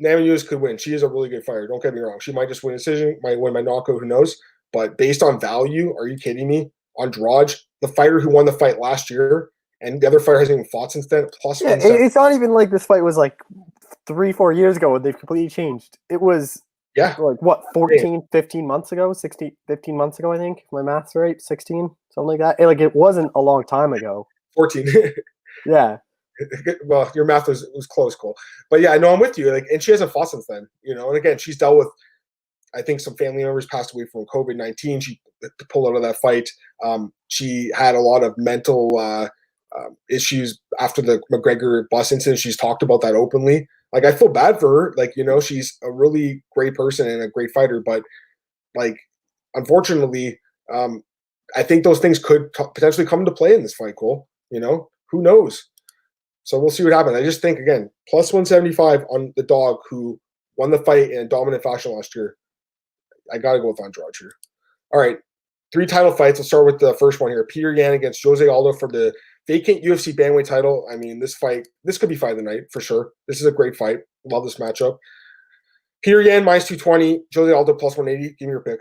Namajunas could win. She is a really good fighter. Don't get me wrong. She might just win a decision, might win by knockout. Who knows? But based on value, are you kidding me? Andrade, the fighter who won the fight last year, and the other fighter hasn't even fought since then. Plus, yeah, it's not even like this fight was like 3-4 years ago and they've completely changed. It was. Yeah. Like what, 15 months ago? 15 months ago, I think. If my math's right, 16, something like that. It wasn't a long time ago. 14. Yeah. Well, your math was close, Cole. But yeah, I know I'm with you. Like, and she hasn't fought since then, And again, she's dealt with, I think some family members passed away from COVID-19. She pulled out of that fight. She had a lot of mental issues after the McGregor bus incident. She's talked about that openly. Like, I feel bad for her. Like, she's a really great person and a great fighter, but like, unfortunately, I think those things could potentially come into play in this fight, Cole. Who knows? So we'll see what happens. I just think, again, plus 175 on the dog who won the fight in a dominant fashion last year. I got to go with Andrade here. All right, 3 title fights. Let's start with the first one here. Petr Yan against Jose Aldo for the vacant UFC bantamweight title. I mean, this could be fight of the night for sure. This is a great fight. Love this matchup. Petr Yan minus 220, Jose Aldo plus 180. Give me your pick.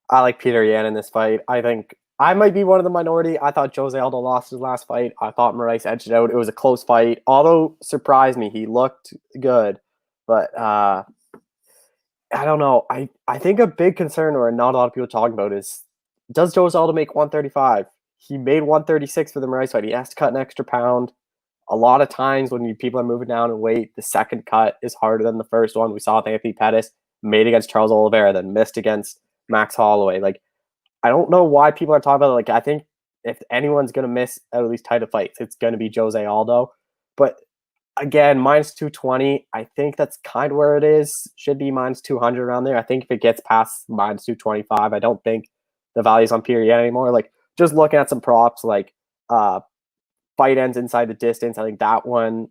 I like Petr Yan in this fight. I think I might be one of the minority. I thought Jose Aldo lost his last fight. I thought Moraes edged it out. It was a close fight. Aldo surprised me. He looked good, but I don't know. I think a big concern, or not a lot of people talking about, is does Jose Aldo make 135? He made 136 for the Moraes fight. He has to cut an extra pound. A lot of times when people are moving down in weight, the second cut is harder than the first one. We saw with Anthony Pettis, made against Charles Oliveira, then missed against Max Holloway. Like, I don't know why people are talking about it. Like, I think if anyone's going to miss out of these title fights, it's going to be Jose Aldo. But again, minus 220, I think that's kind of where it is. Should be minus 200 around there. I think if it gets past minus 225, I don't think the value's on Petr Yan anymore. Like, just looking at some props, like fight ends inside the distance. I think that one,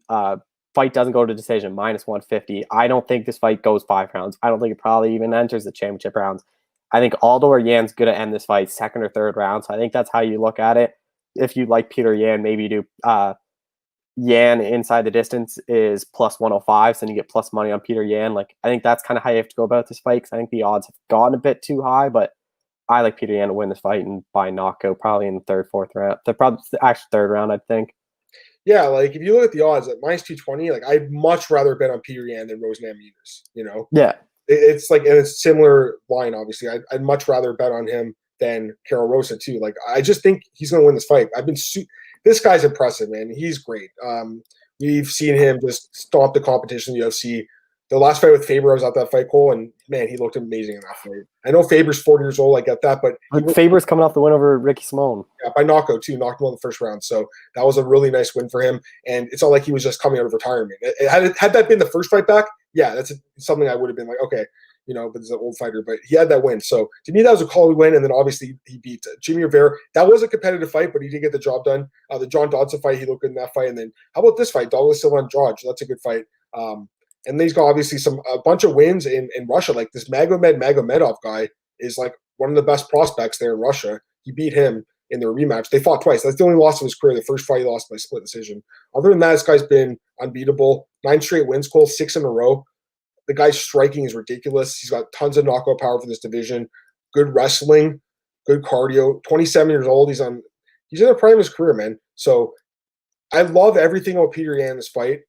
fight doesn't go to decision, minus 150. I don't think this fight goes 5 rounds. I don't think it probably even enters the championship rounds. I think Aldo or Yan's going to end this fight 2nd or 3rd round. So I think that's how you look at it. If you like Petr Yan, maybe you do Yan inside the distance is plus 105. So then you get plus money on Petr Yan. Like, I think that's kind of how you have to go about this fight, because I think the odds have gotten a bit too high, but I like Petr Yan to win this fight and by knockout, probably in the 3rd, 4th round. Probably actually 3rd round, I think. Yeah, like, if you look at the odds at minus 220, like, I'd much rather bet on Petr Yan than Rose Namajunas, Yeah. It's like, and it's similar line, obviously. I'd much rather bet on him than Carol Rosa, too. Like, I just think he's going to win this fight. This guy's impressive, man. He's great. We've seen him just stomp the competition in the UFC. The last fight with Faber, I was at that fight, Cole, and man, he looked amazing in that fight. I know Faber's 40 years old, I get that, but Faber's coming off the win over Ricky Simone. Yeah, by knockout too, knocked him out in the first round. So that was a really nice win for him. And it's not like he was just coming out of retirement. Had that been the first fight back, yeah, that's something I would have been like, okay, but he's an old fighter. But he had that win. So to me, that was a quality win. And then obviously he beat Jimmy Rivera. That was a competitive fight, but he did get the job done. The John Dodson fight, he looked good in that fight. And then how about this fight, Douglas Silva and Andrade? That's a good fight. And then he's got obviously a bunch of wins in Russia. Like, this Magomedov guy is like one of the best prospects there in Russia. He beat him in their rematch. They fought twice. That's the only loss of his career. The first fight he lost by split decision. Other than that, this guy's been unbeatable. 9 straight wins, Cole, 6 in a row. The guy's striking is ridiculous. He's got tons of knockout power for this division. Good wrestling. good cardio. 27 years old. He's in the prime of his career, man. So I love everything about Petr Yan in this fight.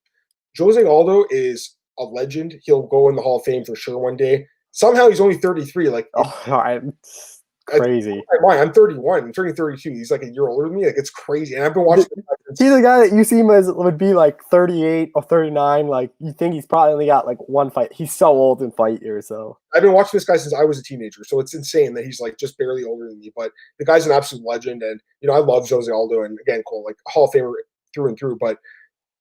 Jose Aldo is a legend. He'll go in the Hall of Fame for sure one day. Somehow he's only 33. Like, it's crazy. I'm 31. I'm turning 32. He's like a year older than me. Like, it's crazy. And I've been watching. He's the guy that you see him as would be like 38 or 39. Like, you think he's probably only got like one fight. He's so old in fight years. So I've been watching this guy since I was a teenager. So it's insane that he's like just barely older than me. But the guy's an absolute legend. And, I love Jose Aldo. And again, Cole, like Hall of Famer through and through. But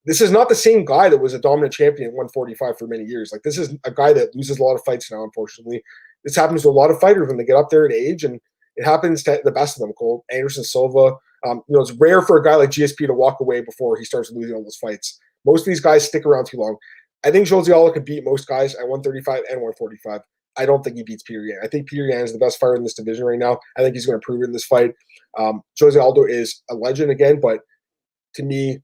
this is not the same guy that was a dominant champion at 145 for many years. Like, this is a guy that loses a lot of fights now, unfortunately. This happens to a lot of fighters when they get up there in age, and it happens to the best of them, Cole. Anderson Silva. It's rare for a guy like GSP to walk away before he starts losing all those fights. Most of these guys stick around too long. I think Jose Aldo could beat most guys at 135 and 145. I don't think he beats Petr Yan. I think Petr Yan is the best fighter in this division right now. I think he's going to prove it in this fight. Jose Aldo is a legend again, but to me,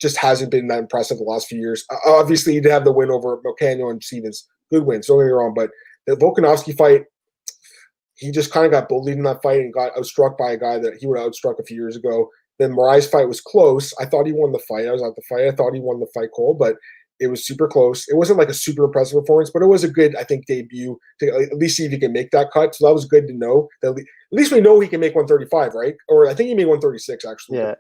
just hasn't been that impressive the last few years. Obviously, he did have the win over Moicano and Stevens. Good wins, don't get me wrong. But the Volkanovski fight, he just kind of got bullied in that fight and got outstruck by a guy that he would have outstruck a few years ago. Then Moraes' fight was close. I thought he won the fight. I was at the fight. I thought he won the fight, Cole, but it was super close. It wasn't like a super impressive performance, but it was a good, I think, debut to at least see if he can make that cut. So that was good to know. That at least we know he can make 135, right? Or I think he made 136, actually.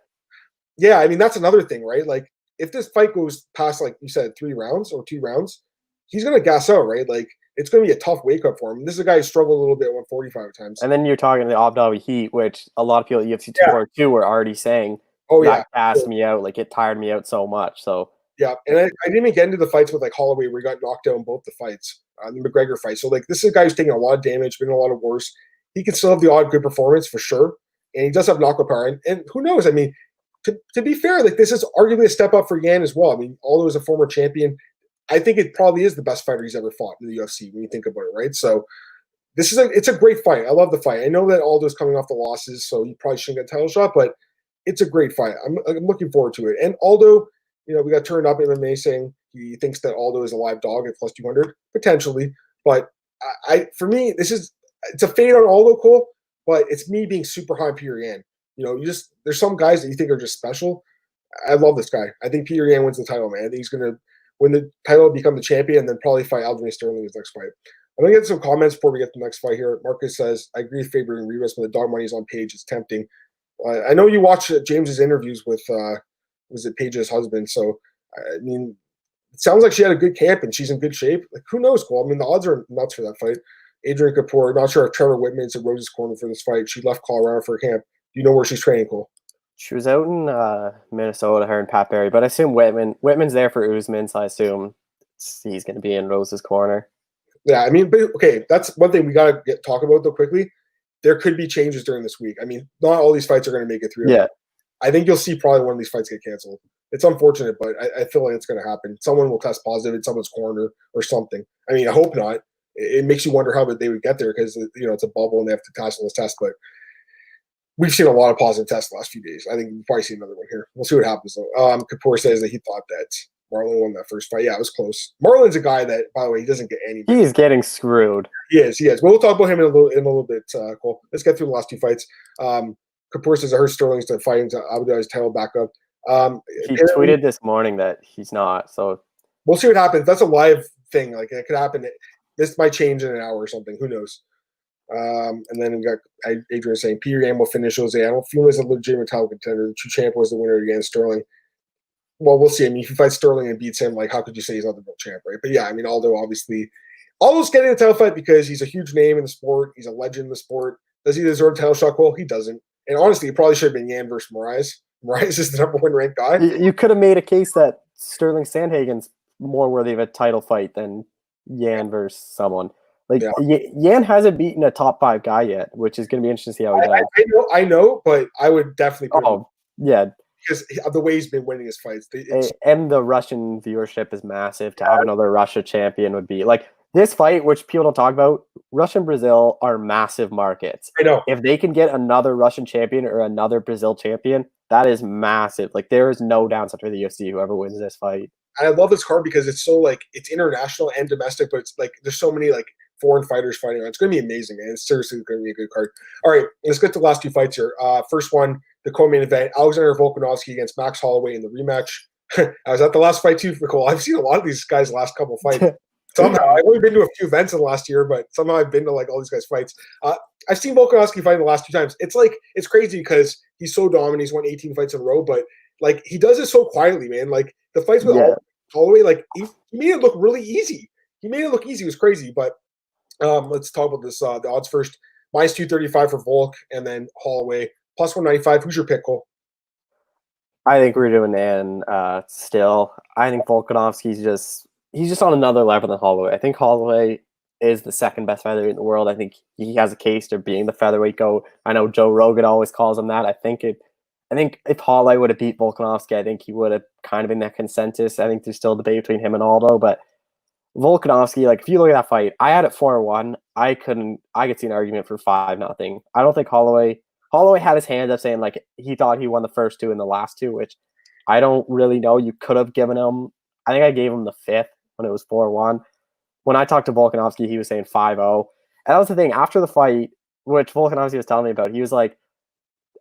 Yeah, I mean, that's another thing, right? Like, if this fight goes past, like you said, 3 rounds or 2 rounds, he's going to gas out, right? Like, it's going to be a tough wake-up for him. This is a guy who struggled a little bit at 145 at times. And then you're talking the Abu Dhabi Heat, which a lot of people at UFC 242 were already saying, that gassed me out. Like, it tired me out so much. So yeah, and I didn't even get into the fights with, like, Holloway where he got knocked out in both the fights, the McGregor fight. So, like, this is a guy who's taking a lot of damage, been in a lot of wars. He can still have the odd good performance for sure, and he does have knockout power. And who knows? I mean, to be fair, like, this is arguably a step up for Yan as well. I mean, although he's a former champion, I think it probably is the best fighter he's ever fought in the UFC when you think about it, right? So it's a great fight. I love the fight. I know that Aldo's coming off the losses, so he probably shouldn't get a title shot, but it's a great fight. I'm looking forward to it. And Aldo, we got turned up in MMA saying he thinks that Aldo is a live dog at plus 200, potentially. But for me, it's a fade on Aldo, Cole, but it's me being super high on Petr Yan. There's some guys that you think are just special. I love this guy. I think Petr Yan wins the title, man. I think he's going to win the title, become the champion, and then probably fight Aljamain Sterling in his next fight. I'm going to get some comments before we get to the next fight here. Marcus says, I agree with favoring Ribas, but the dog money is on Paige. It's tempting. I know you watch James's interviews with, was it Paige's husband? So, I mean, it sounds like she had a good camp and she's in good shape. Like, who knows, Cole? I mean, the odds are nuts for that fight. Adrian Kapoor, not sure if Trevor Whitman's at Rose's corner for this fight. She left Colorado for camp. Do you know where she's training, Cole? She was out in Minnesota, her and Pat Barry, but I assume Whitman's there for Usman, so I assume he's going to be in Rose's corner. Yeah, I mean, but okay, that's one thing we got to talk about, though, quickly. There could be changes during this week. I mean, not all these fights are going to make it through. Yeah. I think you'll see probably one of these fights get canceled. It's unfortunate, but I feel like it's going to happen. Someone will test positive in someone's corner or something. I mean, I hope not. It makes you wonder how they would get there because, it's a bubble and they have to pass on this test, but we've seen a lot of positive tests the last few days. I think we'll probably see another one here. We'll see what happens, though. Kapoor says that he thought that Marlon won that first fight. Yeah, it was close. Marlon's a guy that, by the way, he doesn't get any. He's getting screwed. He is. But we'll talk about him in a little bit, Cole. Let's get through the last 2 fights. Kapoor says I heard Sterling's fighting to Abu Dhabi's title back up. He tweeted this morning that he's not, so we'll see what happens. That's a live thing. Like, it could happen. This might change in an hour or something. Who knows? And then we got Adrian saying Petr Yan will finish Jose. I don't feel as a legitimate title contender. The true champ was the winner against Sterling. Well, we'll see. I mean, if you fight Sterling and beats him, like, how could you say he's not the real champ, right? But yeah, I mean, Aldo's getting a title fight because he's a huge name in the sport. He's a legend in the sport. Does he deserve a title shot? Well, he doesn't. And honestly, it probably should have been Yan versus Moraes. Moraes is the number 1 ranked guy. You could have made a case that Sterling Sandhagen's more worthy of a title fight than Yan versus someone. Like, Yan hasn't beaten a top 5 guy yet, which is going to be interesting to see how he does. I know, but I would definitely put him. Yeah. Because of the way he's been winning his fights. And the Russian viewership is massive. To have another Russia champion would be like this fight, which people don't talk about. Russia and Brazil are massive markets. I know. If they can get another Russian champion or another Brazil champion, that is massive. Like, there is no downside for the UFC whoever wins this fight. And I love this card because it's so, like, it's international and domestic, but it's like there's so many, like, foreign fighters fighting on. It's going to be amazing, man. It's seriously going to be a good card. All right, let's get to the last two fights here. First one, the co-main event, Alexander Volkanovski against Max Holloway in the rematch. I was at the last fight too, Nicole. I've seen a lot of these guys' last couple fights. Somehow, I've only been to a few events in the last year, but somehow I've been to like all these guys' fights. I've seen Volkanovski fight the last 2 times. It's crazy because he's so dominant. He's won 18 fights in a row, but like he does it so quietly, man. Like the fights with Holloway, like he made it look really easy. He made it look easy. It was crazy. But let's talk about this. The odds first. Minus 235 for Volk, and then Holloway plus 195. Who's your pick, Cole? I think we're doing Nan still. I think Volkanovski's he's just on another level than Holloway. I think Holloway is the second best featherweight in the world. I think he has a case to being the featherweight GOAT. I know Joe Rogan always calls him that. I think if Holloway would have beat Volkanovski, I think he would have kind of been that consensus. I think there's still a debate between him and Aldo, but Volkanovski, like if you look at that fight, I had it 4-1. I could see an argument for 5-0. I don't think Holloway had his hands up saying like he thought he won the first 2 and the last 2, which I don't really know. You could have given him. I think I gave him the 5th when it was 4-1. When I talked to Volkanovski, he was saying 5-0. And that was the thing. After the fight, which Volkanovski was telling me about, he was like,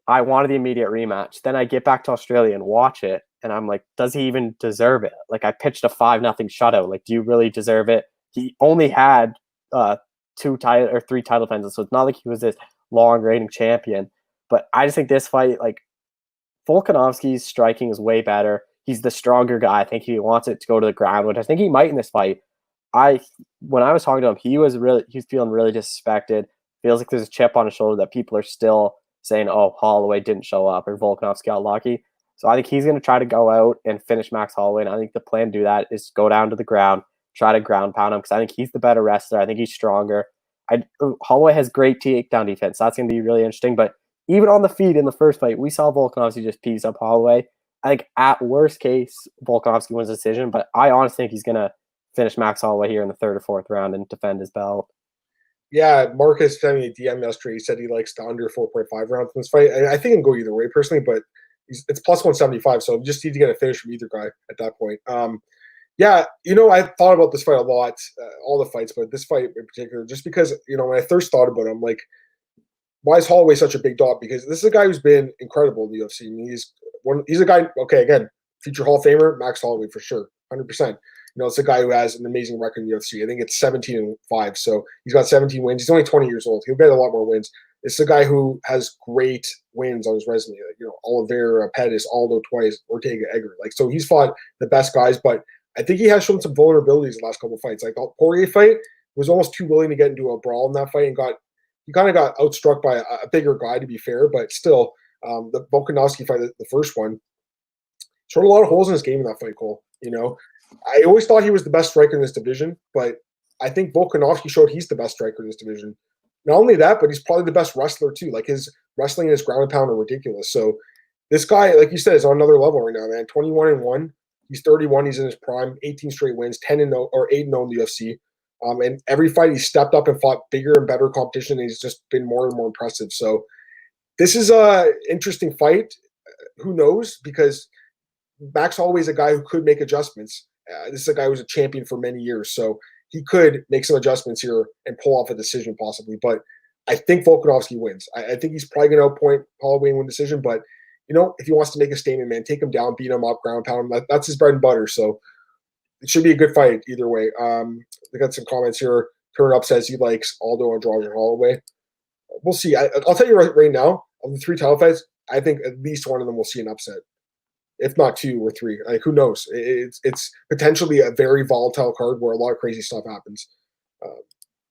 I wanted the immediate rematch. Then I get back to Australia and watch it, and I'm like, does he even deserve it? Like, I pitched a 5-0 shutout. Like, do you really deserve it? He only had 3 title defenses, so it's not like he was this long reigning champion. But I just think this fight, like, Volkanovski's striking is way better. He's the stronger guy. I think he wants it to go to the ground, which I think he might in this fight. When I was talking to him, he was feeling really disrespected. Feels like there's a chip on his shoulder that people are still saying, oh, Holloway didn't show up or Volkanovski got lucky. So I think he's going to try to go out and finish Max Holloway. And I think the plan to do that is go down to the ground, try to ground pound him, because I think he's the better wrestler. I think he's stronger. Holloway has great takedown defense. So that's going to be really interesting. But even on the feet in the first fight, we saw Volkanovski just piece up Holloway. I think at worst case, Volkanovski wins the decision. But I honestly think he's going to finish Max Holloway here in the 3rd or 4th round and defend his belt. Yeah, Marcus sent me a DM yesterday. He said he likes the under 4.5 rounds in this fight. I think it can go either way personally, but it's plus 175, so you just need to get a finish from either guy at that point. Yeah, I thought about this fight a lot, all the fights, but this fight in particular, just because, when I first thought about it, I'm like, why is Holloway such a big dog? Because this is a guy who's been incredible in the UFC. I mean, he's a guy, okay, again, future Hall of Famer, Max Holloway for sure, 100%. It's a guy who has an amazing record in the UFC. I think it's 17-5, so he's got 17 wins. He's only 20 years old. He'll get a lot more wins. It's a guy who has great wins on his resume. Like, Oliveira, Pettis, Aldo twice, Ortega, Edgar. Like, so he's fought the best guys, but I think he has shown some vulnerabilities in the last couple of fights. Like the Poirier fight was almost too willing to get into a brawl in that fight, and he kind of got outstruck by a bigger guy, to be fair, but still, the Volkanovski fight, the first one, showed a lot of holes in his game in that fight, Cole. I always thought he was the best striker in this division, but I think Volkanovski showed he's the best striker in this division. Not only that, but he's probably the best wrestler too. Like his wrestling and his ground and pound are ridiculous. So this guy, like you said, is on another level right now, man. 21-1. He's 31. He's in his prime. 18 straight wins. 10-0 or 8-0 in the UFC. And every fight he's stepped up and fought bigger and better competition. And he's just been more and more impressive. So this is a interesting fight. Who knows? Because Max Holloway is a guy who could make adjustments. This is a guy who was a champion for many years, so he could make some adjustments here and pull off a decision possibly. But I think Volkanovski wins. I think he's probably going to outpoint Holloway and win decision. But if he wants to make a statement, man, take him down, beat him up, ground pound him. That's his bread and butter. So it should be a good fight either way. We got some comments here. Turn Up says he likes Aldo, Andrade, and Holloway. We'll see. I'll tell you right now, of the 3 title fights, I think at least one of them will see an upset. If not 2 or 3, like who knows? It's potentially a very volatile card where a lot of crazy stuff happens.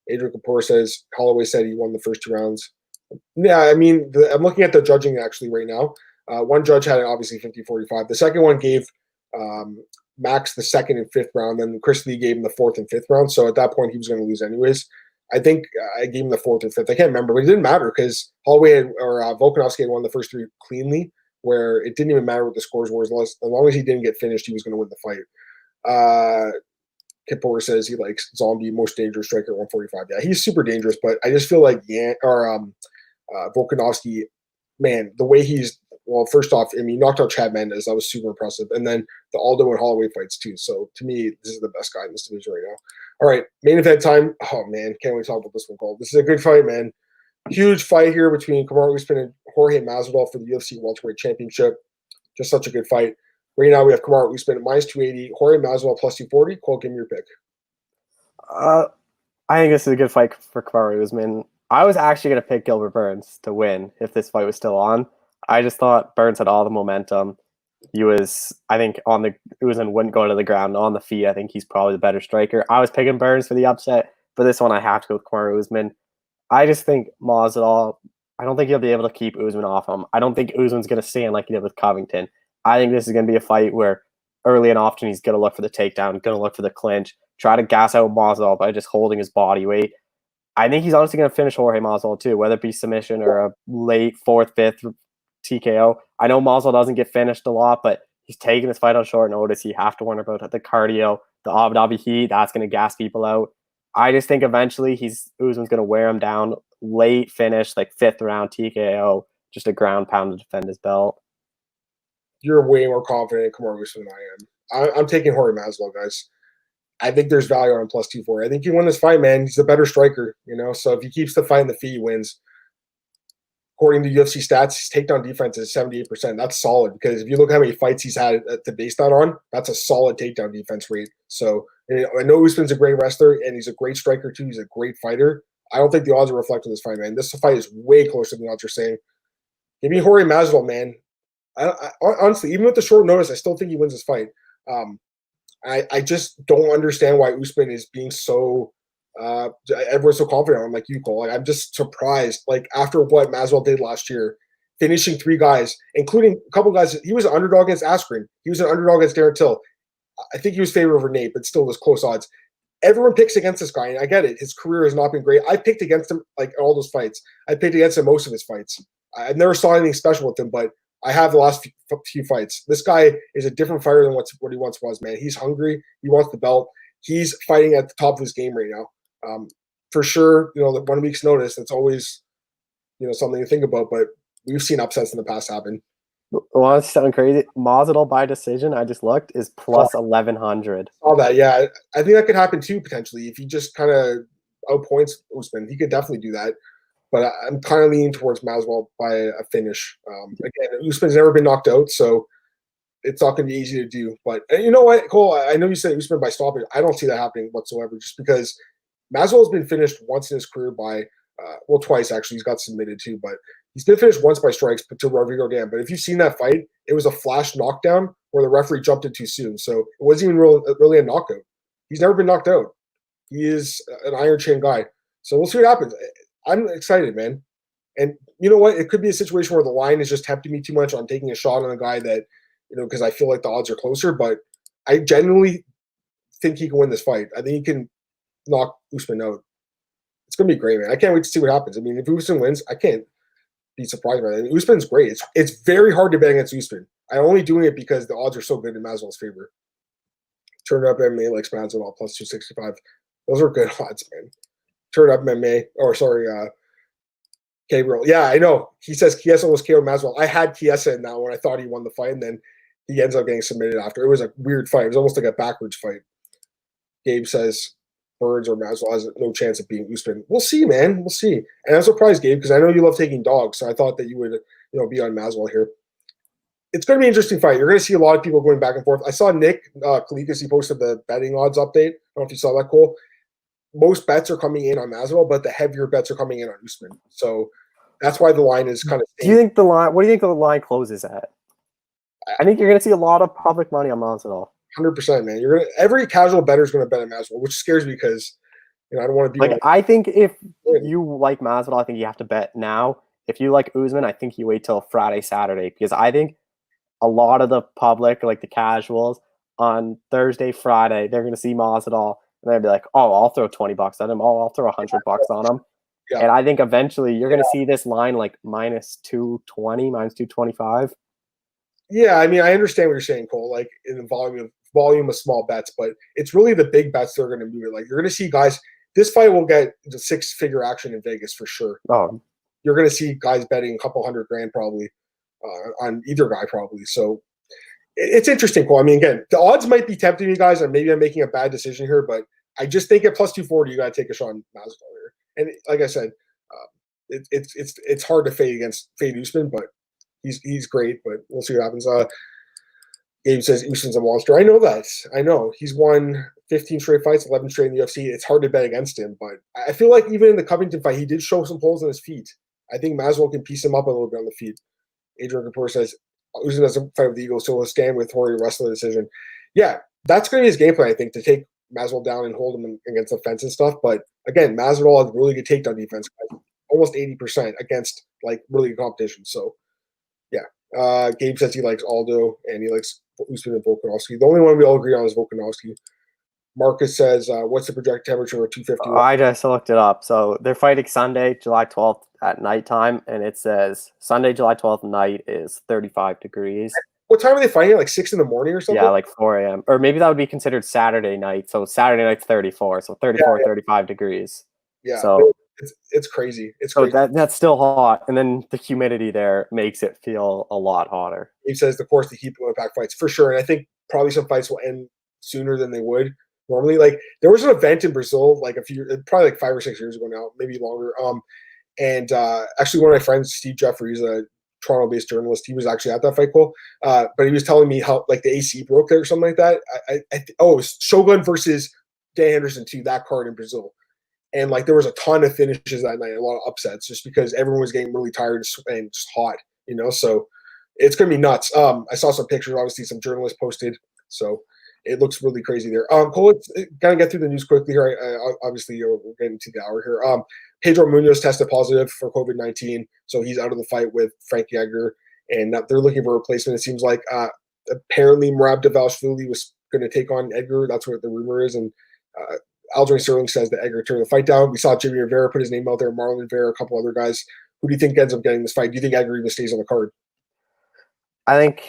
Adrian Kapoor says Holloway said he won the first 2 rounds. Yeah, I mean, I'm looking at the judging actually right now. One judge had it obviously 50-45. The second one gave Max the 2nd and 5th round. Then Chris Lee gave him the 4th and 5th round. So at that point, he was going to lose anyways. I think I gave him the 4th or 5th. I can't remember, but it didn't matter because Holloway or Volkanovski had won the first 3 cleanly, where it didn't even matter what the scores were. As long as he didn't get finished, he was going to win the fight. Kapoor says he likes Zombie, most dangerous striker at 145. Yeah, he's super dangerous, but I just feel like Volkanovski, man, the way he's well, first off, I mean, he knocked out Chad Mendes. That was super impressive. And then the Aldo and Holloway fights too. So to me, this is the best guy in this division right now. All right, main event time. Oh man, can't wait to talk about this one, Cole. This is a good fight, man. Huge fight here between Kamaru Usman and Jorge Masvidal for the UFC welterweight championship. Just such a good fight. Right now we have Kamaru Usman at minus 280, Jorge Masvidal plus 240. Cole, give me your pick. I think this is a good fight for Kamaru Usman. I was actually going to pick Gilbert Burns to win if this fight was still on. I just thought Burns had all the momentum. He was, I think, Usman wouldn't go to the ground on the feet. I think he's probably the better striker. I was picking Burns for the upset, but this one I have to go with Kamaru Usman. I just think Masvidal, I don't think he'll be able to keep Usman off him. I don't think Usman's going to stand like he did with Covington. I think this is going to be a fight where early and often he's going to look for the takedown, going to look for the clinch, try to gas out Masvidal by just holding his body weight. I think he's honestly going to finish Jorge Masvidal too, whether it be submission or a late 4th, 5th TKO. I know Masvidal doesn't get finished a lot, but he's taking this fight on short notice. You have to wonder about the cardio, the Abu Dhabi heat. That's going to gas people out. I just think eventually Usman's going to wear him down. Late finish, like 5th round TKO, just a ground pound to defend his belt. You're way more confident in Kamaru Usman than I am. I'm taking Jorge Masvidal, guys. I think there's value on plus 240. I think he won this fight, man. He's a better striker, you know. So if he keeps the fight in the feet, he wins. According to UFC stats, his takedown defense is 78%. That's solid because if you look at how many fights he's had to base that on, that's a solid takedown defense rate. So I know Usman's a great wrestler and he's a great striker too. He's a great fighter. I don't think the odds are reflected in this fight, man. This fight is way closer than the odds are saying. Give me Jorge Masvidal, man. I honestly, even with the short notice, I still think he wins this fight. I just don't understand why Usman is being so everyone's so confident. I'm like you, Cole. Like, I'm just surprised. Like after what Masvidal did last year, finishing 3 guys, including a couple guys. He was an underdog against Askren. He was an underdog against Darren Till. I think he was favored over Nate, but still was close odds. Everyone picks against this guy, and I get it. His career has not been great. I picked against him like all those fights. I picked against him most of his fights. I never saw anything special with him, but I have the last few fights. This guy is a different fighter than what he once was, man. He's hungry. He wants the belt. He's fighting at the top of his game right now. For sure, you know, 1 week's notice, that's always, you know, something to think about, but we've seen upsets in the past happen. Well, it's something crazy. Masvidal by decision, I just looked, is plus 1,100. All that, yeah. I think that could happen too, potentially. If he just kind of outpoints Usman, he could definitely do that. But I'm kind of leaning towards Masvidal by a finish. Again, Usman's never been knocked out, so it's not going to be easy to do. But you know what, Cole? I know you said Usman by stoppage. I don't see that happening whatsoever, just because Masvidal's been finished once in his career by, well, twice actually. He's got submitted too, but he's been finished once by strikes to Rodrigo Dan. But if you've seen that fight, it was a flash knockdown where the referee jumped in too soon. So it wasn't even really a knockout. He's never been knocked out. He is an iron chin guy. So we'll see what happens. I'm excited, man. And you know what? It could be a situation where the line is just tempting me too much on taking a shot on a guy that, you know, because I feel like the odds are closer. But I genuinely think he can win this fight. I think he can knock Usman out. It's going to be great, man. I can't wait to see what happens. I mean, if Usman wins, I can't be surprised by that. I mean, Usman's great. It's very hard to bet against Usman. I'm only doing it because the odds are so good in Masvidal's favor. Turn up MMA likes Masvidal plus 265. Those are good odds, man. Turn up MMA, or sorry, Gabriel. Yeah, I know. He says Chiesa was KO Masvidal. I had Chiesa in that one. I thought he won the fight, and then he ends up getting submitted after. It was a weird fight. It was almost like a backwards fight. Gabe says Burns or Masvidal has no chance of beating Usman. We'll see, man. We'll see. And I'm surprised, Gabe, because I know you love taking dogs, so I thought that you would, you know, be on Masvidal here. It's going to be an interesting fight. You're going to see a lot of people going back and forth. I saw Nick Kalikas, he posted the betting odds update. I don't know if you saw that, Cole. Most bets are coming in on Masvidal, but the heavier bets are coming in on Usman. So that's why the line is kind of. Do you think the line? What do you think the line closes at? I think you're going to see a lot of public money on Masvidal. 100%, man. You're gonna every casual bettor is going to bet on Masvidal, which scares me because, you know, I don't want to be like. I think if you like Masvidal, I think you have to bet now. If you like Usman, I think you wait till Friday, Saturday, because I think a lot of the public, like the casuals, on Thursday, Friday, they're going to see Masvidal. And they'd be like, "Oh, I'll throw $20 at him. Oh, I'll throw $100 on him." Yeah. And I think eventually you're going to see this line like minus 220, minus 225. Yeah, I mean, I understand what you're saying, Cole. Like in the volume of small bets, but it's really the big bets that are going to move it. Like you're going to see guys. This fight will get the 6-figure action in Vegas for sure. Oh, you're going to see guys betting a couple $100,000 probably. on either guy probably. So it's interesting, Cole. I mean, again, the odds might be tempting you guys, and maybe I'm making a bad decision here, but I just think at plus 240, you got to take a shot on Masvidal here. And like I said, it's hard to fade Usman, but he's great. But we'll see what happens. Gabe says Usman's a monster. I know that. I know he's won 15 straight fights, 11 straight in the UFC. It's hard to bet against him, but I feel like even in the Covington fight, he did show some holes in his feet. I think Masvidal can piece him up a little bit on the feet. Adrian Kapoor says Usman doesn't fight with the Eagles, so he'll stand with Jorge and wrestle the decision. Yeah, that's going to be his game plan, I think, to take Masvidal down and hold him against the fence and stuff. But again, Masvidal has really good takedown defense, almost 80% against like really good competition. So yeah, Gabe says he likes Aldo and he likes Usman and Volkanovski. The only one we all agree on is Volkanovski. Marcus says, what's the projected temperature for 250? I just looked it up. So they're fighting Sunday, July 12th at nighttime, and it says Sunday, July 12th night is 35 degrees. What time are they fighting? Like 6 in the morning or something? Yeah, like 4 a.m. Or maybe that would be considered Saturday night. So Saturday night's 34. So 34, 35 degrees. Yeah. So it's crazy. It's so crazy. that's still hot. And then the humidity there makes it feel a lot hotter. He says, of course, the heat will impact fights for sure. And I think probably some fights will end sooner than they would normally. Like there was an event in Brazil, like probably like 5 or 6 years ago now, maybe longer. And actually one of my friends, Steve Jeffries, a Toronto-based journalist, he was actually at that fight, Cole. But he was telling me how like the AC broke there or something like that. It was Shogun versus Dan Henderson too, that card in Brazil. And like there was a ton of finishes that night, a lot of upsets, just because everyone was getting really tired and just hot, you know. So it's gonna be nuts. I saw some pictures, obviously some journalists posted, so it looks really crazy there. Cole, let's kind of get through the news quickly here. Obviously, we're getting to the hour here. Pedro Munhoz tested positive for COVID-19, so he's out of the fight with Frankie Edgar, and they're looking for a replacement. It seems like apparently Merab Dvalishvili was going to take on Edgar. That's what the rumor is, and Aljamain Sterling says that Edgar turned the fight down. We saw Jimmy Rivera put his name out there, Marlon Vera, a couple other guys. Who do you think ends up getting this fight? Do you think Edgar even stays on the card? I think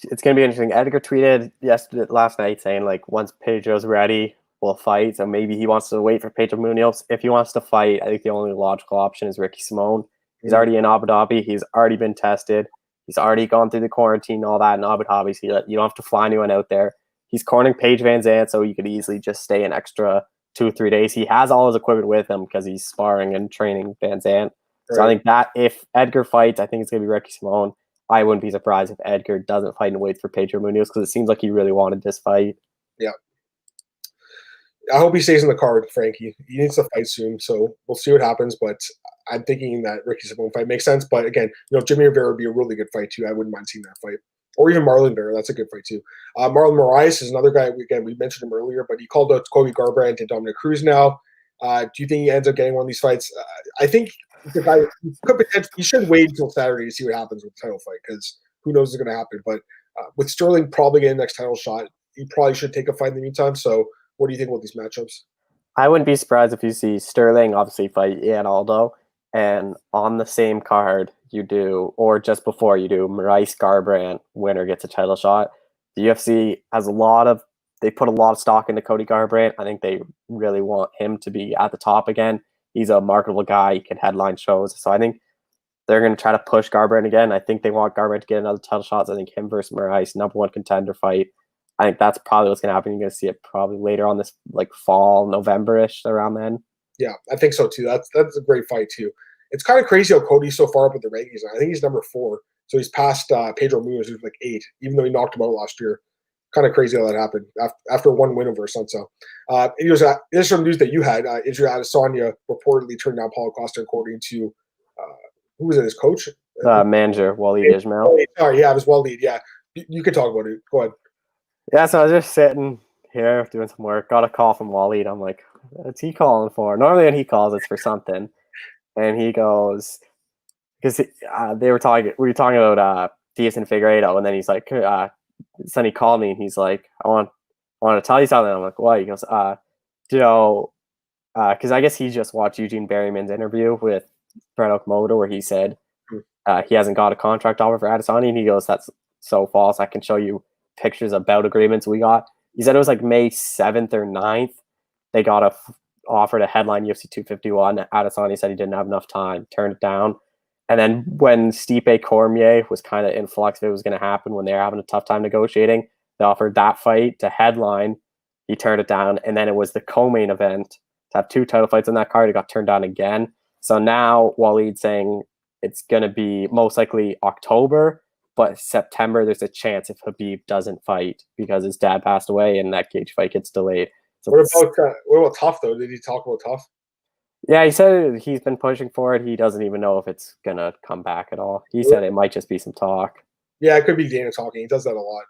it's going to be interesting. Edgar tweeted last night saying, like, once Pedro's ready, we'll fight. So maybe he wants to wait for Pedro Munhoz. If he wants to fight, I think the only logical option is Ricky Simon. He's already in Abu Dhabi. He's already been tested. He's already gone through the quarantine and all that in Abu Dhabi. So you don't have to fly anyone out there. He's cornering Paige VanZant, so you could easily just stay an extra 2 or 3 days. He has all his equipment with him because he's sparring and training VanZant. So I think that if Edgar fights, I think it's going to be Ricky Simon. I wouldn't be surprised if Edgar doesn't fight and wait for Pedro Munhoz because it seems like he really wanted this fight. Yeah. I hope he stays in the card, Frankie. He needs to fight soon, so we'll see what happens. But I'm thinking that Ricky Simon fight makes sense. But again, Jimmy Rivera would be a really good fight too. I wouldn't mind seeing that fight. Or even Marlon Vera. That's a good fight too. Marlon Moraes is another guy. We mentioned him earlier, but he called out Cody Garbrandt and Dominick Cruz now. Do you think he ends up getting one of these fights? I think the guy could potentially. He should wait until Saturday to see what happens with the title fight because who knows what's going to happen. But with Sterling probably getting the next title shot, he probably should take a fight in the meantime. So what do you think about these matchups? I wouldn't be surprised if you see Sterling obviously fight Yan Aldo, and on the same card you do, or just before you do, Moraes Garbrandt, winner gets a title shot. The UFC has they put a lot of stock into Cody Garbrandt. I think they really want him to be at the top again. He's a marketable guy. He can headline shows. So I think they're going to try to push Garbrandt again. I think they want Garbrandt to get another title shot. So I think him versus Moraes, #1 contender fight. I think that's probably what's going to happen. You're going to see it probably later on this like fall, November-ish, around then. Yeah, I think so too. That's a great fight too. It's kind of crazy how Cody's so far up with the rankings. I think he's number 4. So he's past Pedro Munhoz, who's like 8, even though he knocked him out last year. Kind of crazy how that happened after one win over Sunso. There's some news that you had. Israel Adesanya reportedly turned down Paulo Costa according to, who was it, his coach? Manager, Waleed Ismail. Sorry, yeah, it was Waleed. Yeah, you could talk about it. Go ahead. Yeah, so I was just sitting here doing some work. Got a call from Waleed. I'm like, what's he calling for? Normally when he calls, it's for something. And he goes, because we were talking about Diaz and Figueiredo, and then he's like, then he called me and he's like, I want to tell you something. I'm like, what? He goes, because I guess he just watched Eugene Berryman's interview with Brett Okamoto where he said he hasn't got a contract offer for Adesanya, and he goes, that's so false. I can show you pictures of bout agreements we got. He said it was like May 7th or 9th. They got offered a headline UFC 251. Adesanya said he didn't have enough time, turned it down. And then when Stipe Cormier was kind of in flux if it was going to happen when they were having a tough time negotiating, they offered that fight to headline. He turned it down. And then it was the co-main event to have 2 title fights on that card. It got turned down again. So now Waleed's saying it's going to be most likely October, but September there's a chance if Khabib doesn't fight because his dad passed away and that cage fight gets delayed. So what about Tough, though? Did he talk about Tough? Yeah, he said he's been pushing for it. He doesn't even know if it's going to come back at all. He said it might just be some talk. Yeah, it could be Dana talking. He does that a lot.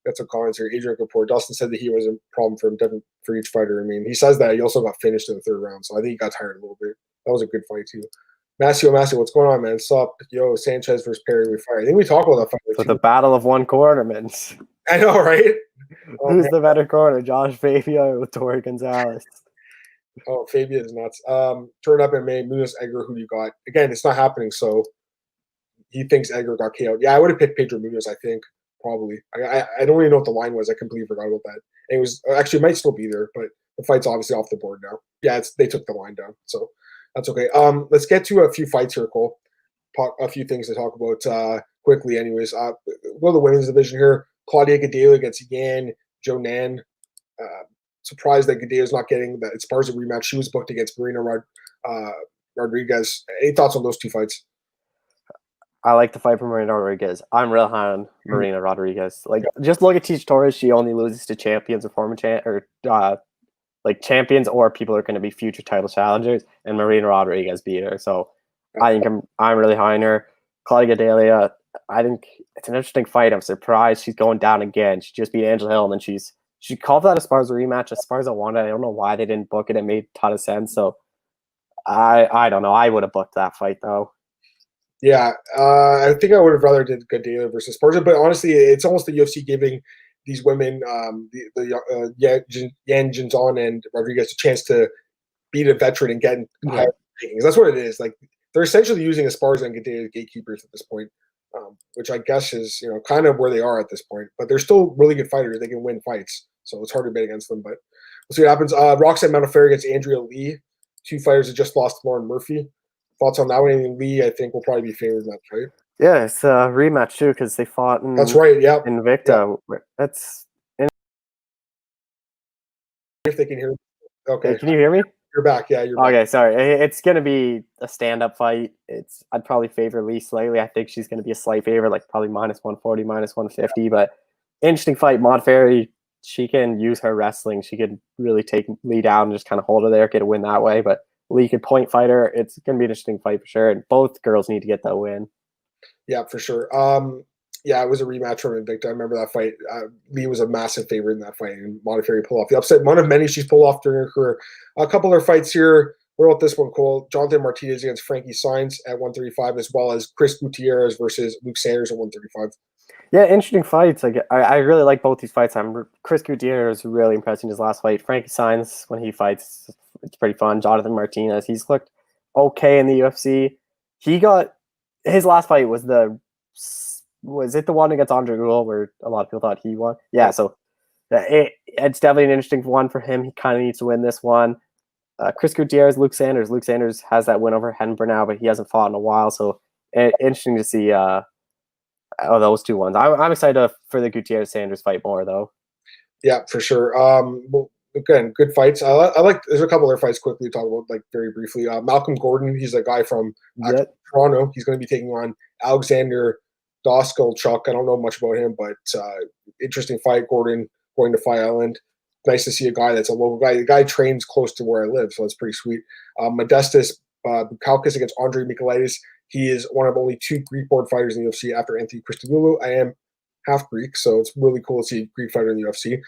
Got some comments here. Adrian Kapoor. Dustin said that he was a problem for him, different for each fighter. I mean, he says that he also got finished in the 3rd round, so I think he got tired a little bit. That was a good fight too. Massio, what's going on, man? Sup? Yo, Sanchez versus Perry. We fight. I think we talked about that fight. For the battle of one corner, man. I know, right? Who's the better corner, Josh Fabia or Tori Gonzalez? Oh, Fabia is nuts. Turn up in May. Munhoz, Edgar, who you got? Again, it's not happening, so he thinks Edgar got KO'd. Yeah, I would have picked Pedro Munhoz, I think, probably. I don't even know what the line was. I completely forgot about that. And it was actually it might still be there, but the fight's obviously off the board now. Yeah, they took the line down, so that's okay. Let's get to a few fights here, Cole. A few things to talk about quickly, anyways. Well, the women's division here: Claudia Gadelha against Yan Xiaonan. Surprised that Gadelha's not getting that Esparza rematch. She was booked against Marina Rodriguez. Any thoughts on those 2 fights? I like the fight for Marina Rodriguez. I'm real high on Marina Rodriguez. Like, just look at Teach Torres. She only loses to champions or former champions or people who are going to be future title challengers, and Marina Rodriguez beat her. So I think I'm really high on her. Claudia Gadelha, I think it's an interesting fight. I'm surprised she's going down again. She just beat Angela Hill, and then she called that Esparza rematch. Esparza won it. I don't know why they didn't book it. It made a ton of sense. So I don't know. I would have booked that fight though. Yeah, I think I would have rather did Gadelha versus Esparza, but honestly, it's almost the UFC giving these women, Yan Jinzon and Rodriguez, a chance to beat a veteran and get in higher rankings. That's what it is. Like, they're essentially using Esparza and Gadelha as gatekeepers at this point, which I guess is kind of where they are at this point. But they're still really good fighters. They can win fights, so it's hard to bet against them. But we'll see what happens. Roxanne Modafferi against Andrea Lee. 2 fighters that just lost to Lauren Murphy. Thoughts on that one? And Lee, I think, will probably be favored in that fight. Yeah, it's a rematch too because they fought in. That's right. Yeah. Invicta. Yeah. That's. If they can hear. Okay. Hey, can you hear me? You're back. Yeah, you're back. Okay, sorry. It's gonna be a stand-up fight. I'd probably favor Lee slightly. I think she's gonna be a slight favorite, like probably -140, -150. But interesting fight. Modafferi, she can use her wrestling. She could really take Lee down and just kind of hold her there, get a win that way. But Lee could point fight her. It's gonna be an interesting fight for sure. And both girls need to get that win. Yeah, for sure. Yeah, it was a rematch from Invicta. I remember that fight. Lee was a massive favorite in that fight, and Modafferi pulled off the upset. One of many she's pulled off during her career. A couple of fights here. What about this one, Cole? Jonathan Martinez against Frankie Saenz at 135, as well as Chris Gutierrez versus Luke Sanders at 135. Yeah, interesting fights. I really like both these fights. Chris Gutierrez really impressed in his last fight. Frankie Saenz, when he fights, it's pretty fun. Jonathan Martinez, he's looked okay in the UFC. His last fight was it the one against Andrade where a lot of people thought he won? Yeah, so it's definitely an interesting one for him. He kind of needs to win this one. Chris Gutierrez, Luke Sanders. Luke Sanders has that win over Henber now, but he hasn't fought in a while, so interesting to see those 2 ones. I'm excited for the Gutierrez-Sanders fight more, though. Yeah, for sure. Well, again, good fights. I like. There's a couple other fights quickly to talk about, like very briefly. Malcolm Gordon, he's a guy from Toronto. He's going to be taking on Alexander Doskolchuk. I don't know much about him, but interesting fight. Gordon going to Fight Island. Nice to see a guy that's a local guy. The guy trains close to where I live, so that's pretty sweet. Modestas Bukauskas against Andre Michailidis. He is one of only 2 Greek-born fighters in the UFC after Anthony Christodoulou. I am half Greek, so it's really cool to see a Greek fighter in the UFC.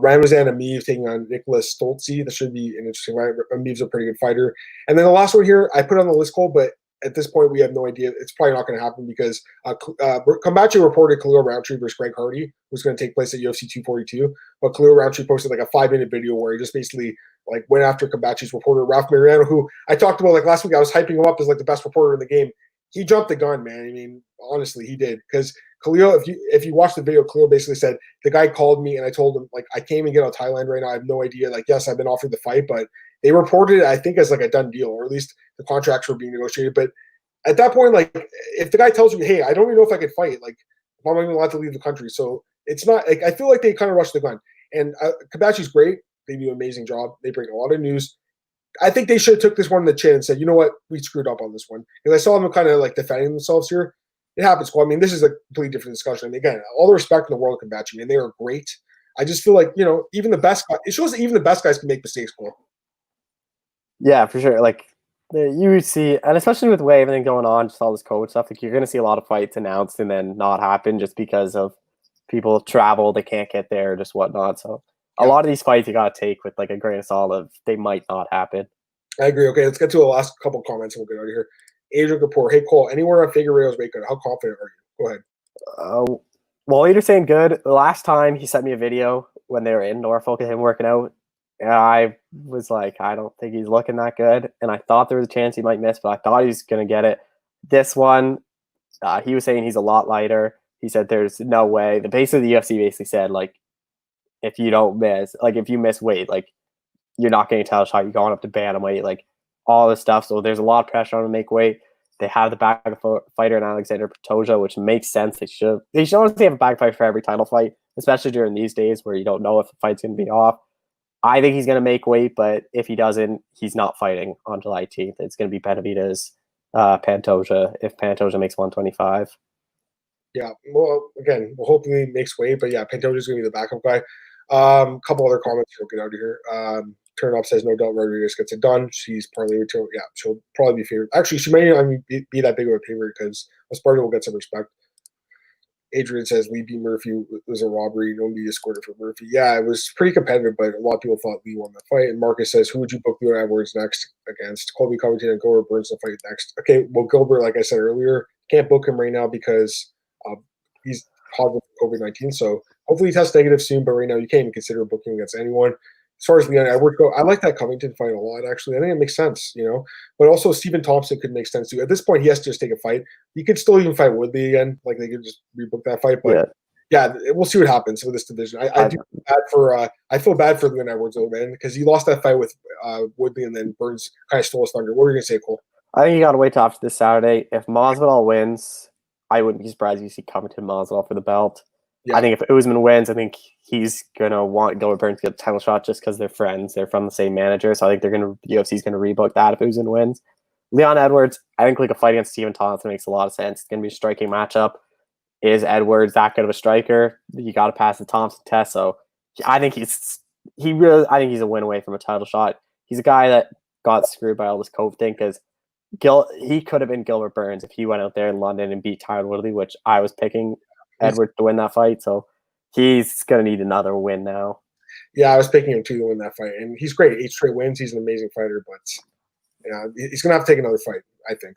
Ramazan Ameev taking on Nicholas Stoltzy. That should be an interesting fight. Ameev's a pretty good fighter. And then the last one here, I put on the list, Cole, but at this point, we have no idea. It's probably not going to happen because Kambachi reported Khalil Roundtree versus Greg Hardy was going to take place at UFC 242. But Khalil Roundtree posted like a 5-minute video where he just basically like went after Kambachi's reporter, Ralph Mariano, who I talked about like last week. I was hyping him up as like the best reporter in the game. He jumped the gun, man. I mean, honestly, he did. Because Khalil, if you watch the video, Khalil basically said, the guy called me and I told him, like, I can't even get out of Thailand right now. I have no idea. Like, yes, I've been offered the fight, but they reported it, I think, as like a done deal, or at least the contracts were being negotiated. But at that point, like if the guy tells you, hey, I don't even know if I could fight, like if I'm even allowed to leave the country. So it's not like I feel like they kind of rushed the gun. And Kabachi's great. They do an amazing job. They bring a lot of news. I think they should have took this one in the chin and said, you know what, we screwed up on this one. Because I saw them kind of like defending themselves here. It happens. Well, I mean, this is a completely different discussion. And again, all the respect in the world to Kabachi, and they are great. I just feel like, even the best guys, it shows that even the best guys can make mistakes, Cole. Yeah, for sure. Like you see, and especially with way everything going on, just all this COVID stuff, like you're going to see a lot of fights announced and then not happen just because of people travel, they can't get there, just whatnot. So a lot of these fights you got to take with like a grain of salt of they might not happen. I agree. Okay, let's get to the last couple comments and we'll get out of here. Adrian Kapoor, hey Cole, anywhere on Figueiredo's weight cut? How confident are you? Go ahead. Well, you're saying good. The last time he sent me a video when they were in Norfolk of him working out, and I was like, I don't think he's looking that good. And I thought there was a chance he might miss, but I thought he was going to get it. This one, he was saying he's a lot lighter. He said there's no way. The base of the UFC basically said, like, if you don't miss, like, if you miss weight, like, you're not getting a title shot. You're going up to bantamweight, like, all this stuff. So there's a lot of pressure on him to make weight. They have the back fighter in Alexander Pantoja, which makes sense. They should honestly have a back fight for every title fight, especially during these days where you don't know if the fight's going to be off. I think he's going to make weight, but if he doesn't, he's not fighting on July 18th. It's going to be Benavidez, Pantoja, if Pantoja makes 125. Yeah, well, again, we'll hopefully he makes weight, but yeah, Pantoja's going to be the backup guy. Couple other comments. We'll get out of here. Turn Up says, no doubt Rodriguez gets it done. She's partly retail. Yeah, she'll probably be favored. Actually, she may not be that big of a favorite because Esparza will get some respect. Adrian says, Lee beat Murphy. It was a robbery. No media scored it for Murphy. Yeah, it was pretty competitive, but a lot of people thought Lee won the fight. And Marcus says, who would you book Leon Edwards next against? Colby Covington and Gilbert Burns to fight next. Okay, well, Gilbert, like I said earlier, can't book him right now because he's positive for COVID-19. So hopefully he tests negative soon, but right now you can't even consider booking against anyone. As far as Leon Edwards go, I like that Covington fight a lot, actually. I think it makes sense, But also Stephen Thompson could make sense too. At this point, he has to just take a fight. He could still even fight Woodley again. Like they could just rebook that fight. But yeah we'll see what happens with this division. I feel bad for Leon Edwards though, man, because he lost that fight with Woodley and then Burns kind of stole his thunder. What were you gonna say, Cole? I think you got to wait till after this Saturday. If Masvidal wins, I wouldn't be surprised if you see Covington Masvidal for the belt. Yeah. I think if Usman wins, I think he's gonna want Gilbert Burns to get the title shot just because they're friends. They're from the same manager, so I think UFC's gonna rebook that if Usman wins. Leon Edwards, I think like a fight against Stephen Thompson makes a lot of sense. It's gonna be a striking matchup. Is Edwards that good of a striker? You got to pass the Thompson test. So I think he's a win away from a title shot. He's a guy that got screwed by all this COVID thing because he could have been Gilbert Burns if he went out there in London and beat Tyron Woodley, which I was picking Edwards to win that fight. So he's going to need another win now. Yeah, I was picking him too to win that fight. And he's great. 8 straight wins. He's an amazing fighter, but he's going to have to take another fight, I think.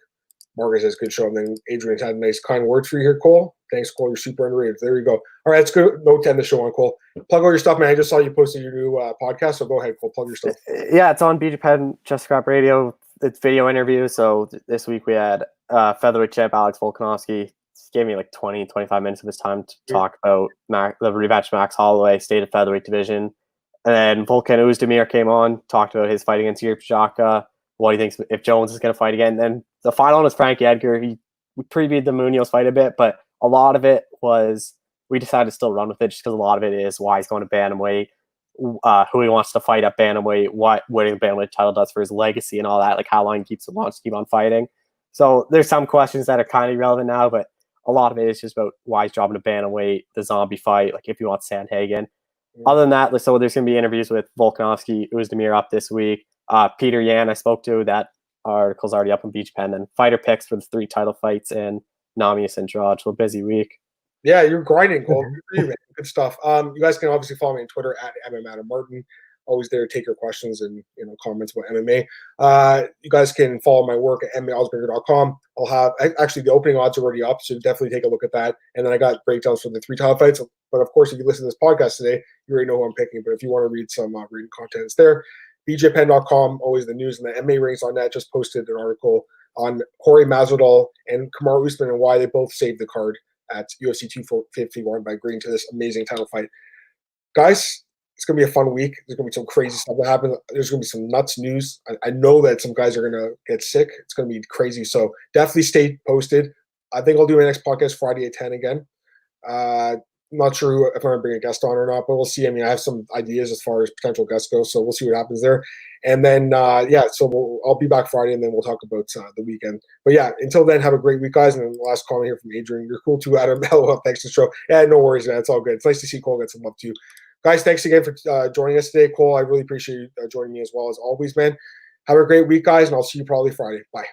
Marcus has a good show. And then Adrian's had a nice kind words for you here, Cole. Thanks, Cole. You're super underrated. There you go. All right, let's go. No 10 the show on, Cole. Plug all your stuff, man. I just saw you posted your new podcast, so go ahead, Cole. Plug your stuff. Yeah, it's on BJ Penn, Just Scrap Radio. It's video interview. So this week we had featherweight champ Alex Volkanovski. He gave me like 20, 25 minutes of his time to talk about the rematch Max Holloway, state of featherweight division. And then Volkan Ozdemir came on, talked about his fight against Yuri Pajaka, what he thinks if Jones is going to fight again. And then the final was Frankie Edgar. We previewed the Munhoz fight a bit, but a lot of it was we decided to still run with it just because a lot of it is why he's going to bantamweight, who he wants to fight at bantamweight, what winning the bantamweight title does for his legacy and all that, like how long he wants to keep on fighting. So there's some questions that are kind of irrelevant now, but a lot of it is just about why he's dropping to bantamweight, the zombie fight, like if he wants Sandhagen. Other than that, so there's going to be interviews with Volkanovski, Ozdemir up this week. Petr Yan I spoke to, that article's already up on Beach Pen. And fighter picks for the 3 title fights and Namajunas and Andrade. So a busy week. Yeah, you're grinding, Cole. Good stuff. You guys can obviously follow me on Twitter at MMAdamMartin. Always there to take your questions and comments about MMA. You guys can follow my work at MMAoddsbreaker.com. I'll have actually the opening odds are already up, so definitely take a look at that. And then I got breakdowns for the 3 title fights. But of course, if you listen to this podcast today, you already know who I'm picking. But if you want to read some reading content, it's there. BJPen.com, always the news and the MMA ratings on that. Just posted an article on Jorge Masvidal and Kamaru Usman and why they both saved the card at UFC 251 by agreeing to this amazing title fight. Guys, It's going to be a fun week. There's going to be some crazy stuff that happens. There's going to be some nuts news. I know that some guys are going to get sick. It's going to be crazy. So definitely stay posted. I think I'll do my next podcast Friday at 10 again. I'm not sure if I'm going to bring a guest on or not, but we'll see. I mean, I have some ideas as far as potential guests go, so we'll see what happens there. And then, so I'll be back Friday, and then we'll talk about the weekend. But yeah, until then, have a great week, guys. And then the last comment here from Adrian. You're cool too, Adam. LOL, thanks for the show. Yeah, no worries, man. It's all good. It's nice to see Cole get some love too. Guys, thanks again for joining us today. Cole, I really appreciate you joining me as well as always, man. Have a great week, guys, and I'll see you probably Friday. Bye.